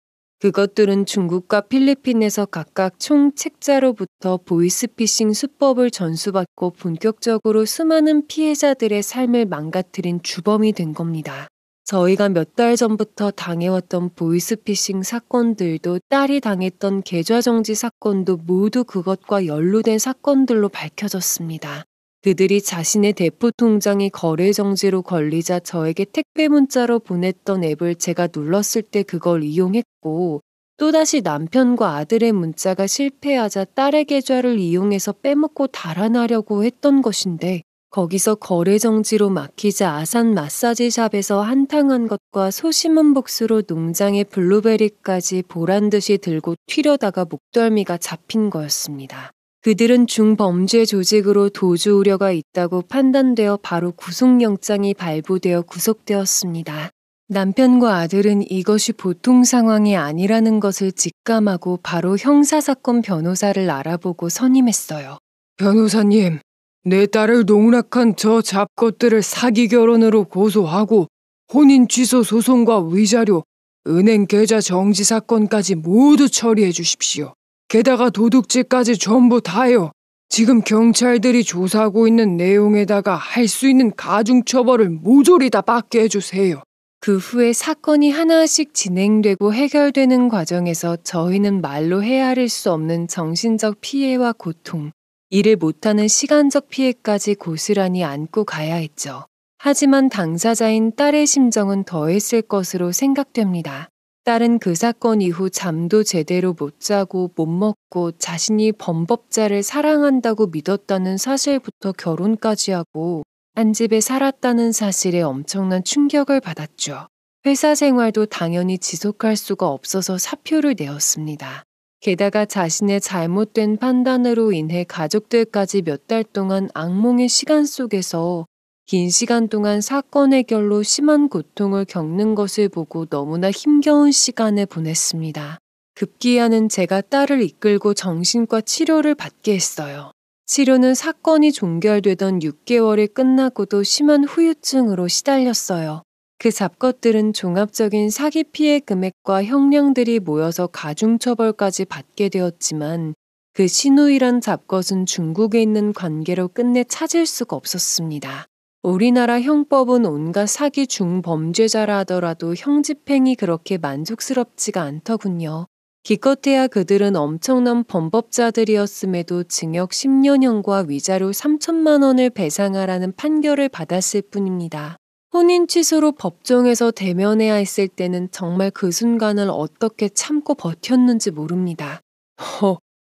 그것들은 중국과 필리핀에서 각각 총 책자로부터 보이스피싱 수법을 전수받고 본격적으로 수많은 피해자들의 삶을 망가뜨린 주범이 된 겁니다. 저희가 몇 달 전부터 당해왔던 보이스피싱 사건들도 딸이 당했던 계좌정지 사건도 모두 그것과 연루된 사건들로 밝혀졌습니다. 그들이 자신의 대포 통장이 거래 정지로 걸리자 저에게 택배 문자로 보냈던 앱을 제가 눌렀을 때 그걸 이용했고 또다시 남편과 아들의 문자가 실패하자 딸의 계좌를 이용해서 빼먹고 달아나려고 했던 것인데 거기서 거래 정지로 막히자 아산 마사지샵에서 한탕한 것과 소심한 복수로 농장의 블루베리까지 보란듯이 들고 튀려다가 목덜미가 잡힌 거였습니다. 그들은 중범죄 조직으로 도주 우려가 있다고 판단되어 바로 구속영장이 발부되어 구속되었습니다. 남편과 아들은 이것이 보통 상황이 아니라는 것을 직감하고 바로 형사사건 변호사를 알아보고 선임했어요. 변호사님, 내 딸을 농락한 저 잡것들을 사기 결혼으로 고소하고 혼인 취소 소송과 위자료, 은행 계좌 정지 사건까지 모두 처리해 주십시오. 게다가 도둑질까지 전부 다요. 지금 경찰들이 조사하고 있는 내용에다가 할 수 있는 가중처벌을 모조리 다 받게 해주세요. 그 후에 사건이 하나씩 진행되고 해결되는 과정에서 저희는 말로 헤아릴 수 없는 정신적 피해와 고통, 일을 못하는 시간적 피해까지 고스란히 안고 가야 했죠. 하지만 당사자인 딸의 심정은 더했을 것으로 생각됩니다. 딸은 그 사건 이후 잠도 제대로 못 자고 못 먹고 자신이 범법자를 사랑한다고 믿었다는 사실부터 결혼까지 하고 한 집에 살았다는 사실에 엄청난 충격을 받았죠. 회사 생활도 당연히 지속할 수가 없어서 사표를 내었습니다. 게다가 자신의 잘못된 판단으로 인해 가족들까지 몇 달 동안 악몽의 시간 속에서 긴 시간 동안 사건 해결로 심한 고통을 겪는 것을 보고 너무나 힘겨운 시간을 보냈습니다. 급기야는 제가 딸을 이끌고 정신과 치료를 받게 했어요. 치료는 사건이 종결되던 6개월이 끝나고도 심한 후유증으로 시달렸어요. 그 잡것들은 종합적인 사기 피해 금액과 형량들이 모여서 가중처벌까지 받게 되었지만 그 신우이란 잡것은 중국에 있는 관계로 끝내 찾을 수가 없었습니다. 우리나라 형법은 온갖 사기 중범죄자라 하더라도 형집행이 그렇게 만족스럽지가 않더군요. 기껏해야 그들은 엄청난 범법자들이었음에도 징역 10년형과 위자료 3천만 원을 배상하라는 판결을 받았을 뿐입니다. 혼인 취소로 법정에서 대면해야 했을 때는 정말 그 순간을 어떻게 참고 버텼는지 모릅니다.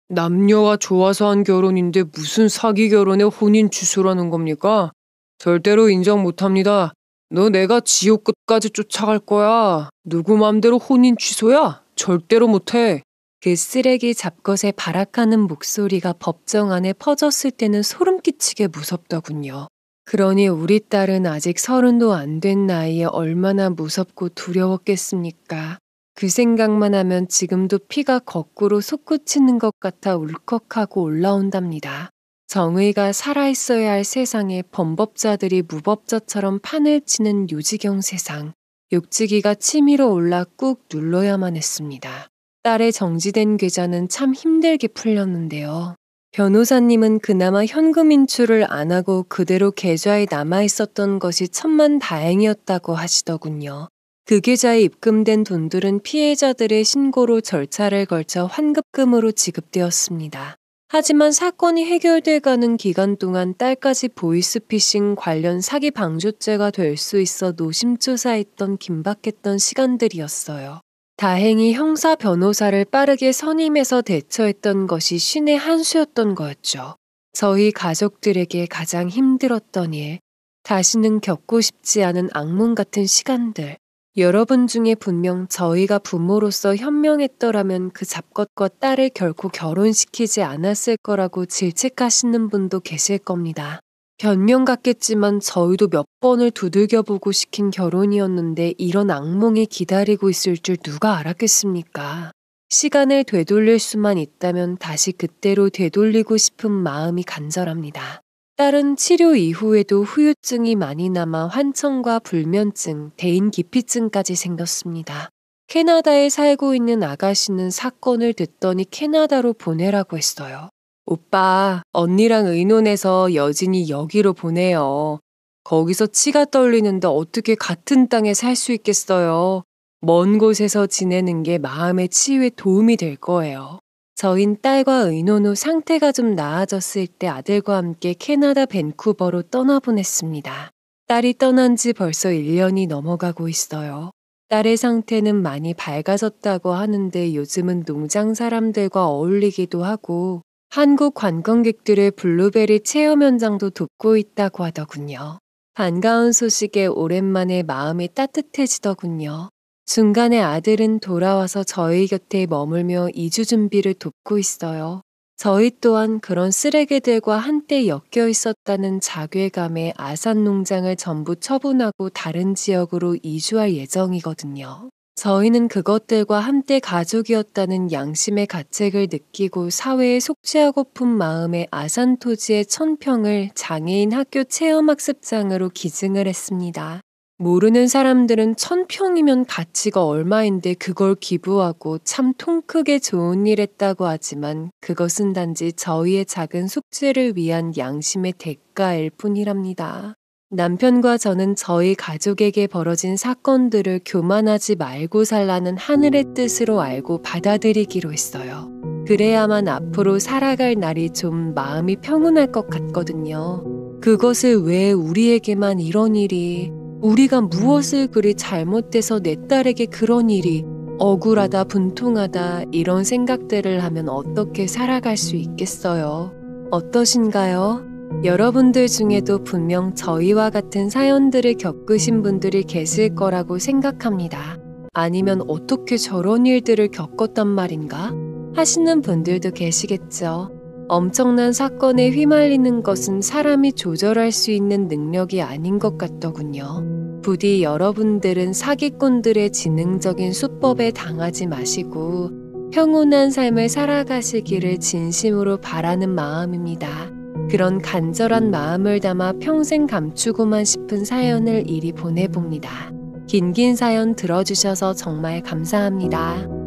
남녀가 좋아서 한 결혼인데 무슨 사기 결혼에 혼인 취소라는 겁니까? 절대로 인정 못합니다. 너 내가 지옥 끝까지 쫓아갈 거야. 누구 맘대로 혼인 취소야? 절대로 못해. 그 쓰레기 잡것에 발악하는 목소리가 법정 안에 퍼졌을 때는 소름 끼치게 무섭더군요. 그러니 우리 딸은 아직 30도 안 된 나이에 얼마나 무섭고 두려웠겠습니까? 그 생각만 하면 지금도 피가 거꾸로 솟구치는 것 같아 울컥하고 올라온답니다. 정의가 살아있어야 할 세상에 범법자들이 무법자처럼 판을 치는 요지경 세상. 육지기가 치밀어 올라 꾹 눌러야만 했습니다. 딸의 정지된 계좌는 참 힘들게 풀렸는데요. 변호사님은 그나마 현금 인출을 안 하고 그대로 계좌에 남아있었던 것이 천만다행이었다고 하시더군요. 그 계좌에 입금된 돈들은 피해자들의 신고로 절차를 걸쳐 환급금으로 지급되었습니다. 하지만 사건이 해결돼 가는 기간 동안 딸까지 보이스피싱 관련 사기 방조죄가 될 수 있어 노심초사했던 긴박했던 시간들이었어요. 다행히 형사 변호사를 빠르게 선임해서 대처했던 것이 신의 한 수였던 거였죠. 저희 가족들에게 가장 힘들었던 일, 다시는 겪고 싶지 않은 악몽 같은 시간들, 여러분 중에 분명 저희가 부모로서 현명했더라면 그 잡것과 딸을 결코 결혼시키지 않았을 거라고 질책하시는 분도 계실 겁니다. 변명 같겠지만 저희도 몇 번을 두들겨보고 시킨 결혼이었는데 이런 악몽이 기다리고 있을 줄 누가 알았겠습니까? 시간을 되돌릴 수만 있다면 다시 그때로 되돌리고 싶은 마음이 간절합니다. 딸은 치료 이후에도 후유증이 많이 남아 환청과 불면증, 대인 기피증까지 생겼습니다. 캐나다에 살고 있는 아가씨는 사건을 듣더니 캐나다로 보내라고 했어요. 오빠, 언니랑 의논해서 여진이 여기로 보내요. 거기서 치가 떨리는데 어떻게 같은 땅에 살 수 있겠어요. 먼 곳에서 지내는 게 마음의 치유에 도움이 될 거예요. 저흰 딸과 의논 후 상태가 좀 나아졌을 때 아들과 함께 캐나다 밴쿠버로 떠나보냈습니다. 딸이 떠난 지 벌써 1년이 넘어가고 있어요. 딸의 상태는 많이 밝아졌다고 하는데 요즘은 농장 사람들과 어울리기도 하고 한국 관광객들의 블루베리 체험 현장도 돕고 있다고 하더군요. 반가운 소식에 오랜만에 마음이 따뜻해지더군요. 중간에 아들은 돌아와서 저희 곁에 머물며 이주 준비를 돕고 있어요. 저희 또한 그런 쓰레기들과 한때 엮여 있었다는 자괴감에 아산 농장을 전부 처분하고 다른 지역으로 이주할 예정이거든요. 저희는 그것들과 한때 가족이었다는 양심의 가책을 느끼고 사회에 속죄하고픈 마음에 아산 토지의 1000평을 장애인 학교 체험학습장으로 기증을 했습니다. 모르는 사람들은 1000평이면 가치가 얼마인데 그걸 기부하고 참 통 크게 좋은 일 했다고 하지만 그것은 단지 저희의 작은 숙제를 위한 양심의 대가일 뿐이랍니다. 남편과 저는 저희 가족에게 벌어진 사건들을 교만하지 말고 살라는 하늘의 뜻으로 알고 받아들이기로 했어요. 그래야만 앞으로 살아갈 날이 좀 마음이 평온할 것 같거든요. 그것을 왜 우리에게만 이런 일이, 우리가 무엇을 그리 잘못돼서 내 딸에게 그런 일이, 억울하다, 분통하다 이런 생각들을 하면 어떻게 살아갈 수 있겠어요? 어떠신가요? 여러분들 중에도 분명 저희와 같은 사연들을 겪으신 분들이 계실 거라고 생각합니다. 아니면 어떻게 저런 일들을 겪었단 말인가? 하시는 분들도 계시겠죠. 엄청난 사건에 휘말리는 것은 사람이 조절할 수 있는 능력이 아닌 것 같더군요. 부디 여러분들은 사기꾼들의 지능적인 수법에 당하지 마시고 평온한 삶을 살아가시기를 진심으로 바라는 마음입니다. 그런 간절한 마음을 담아 평생 감추고만 싶은 사연을 이리 보내봅니다. 긴 사연 들어주셔서 정말 감사합니다.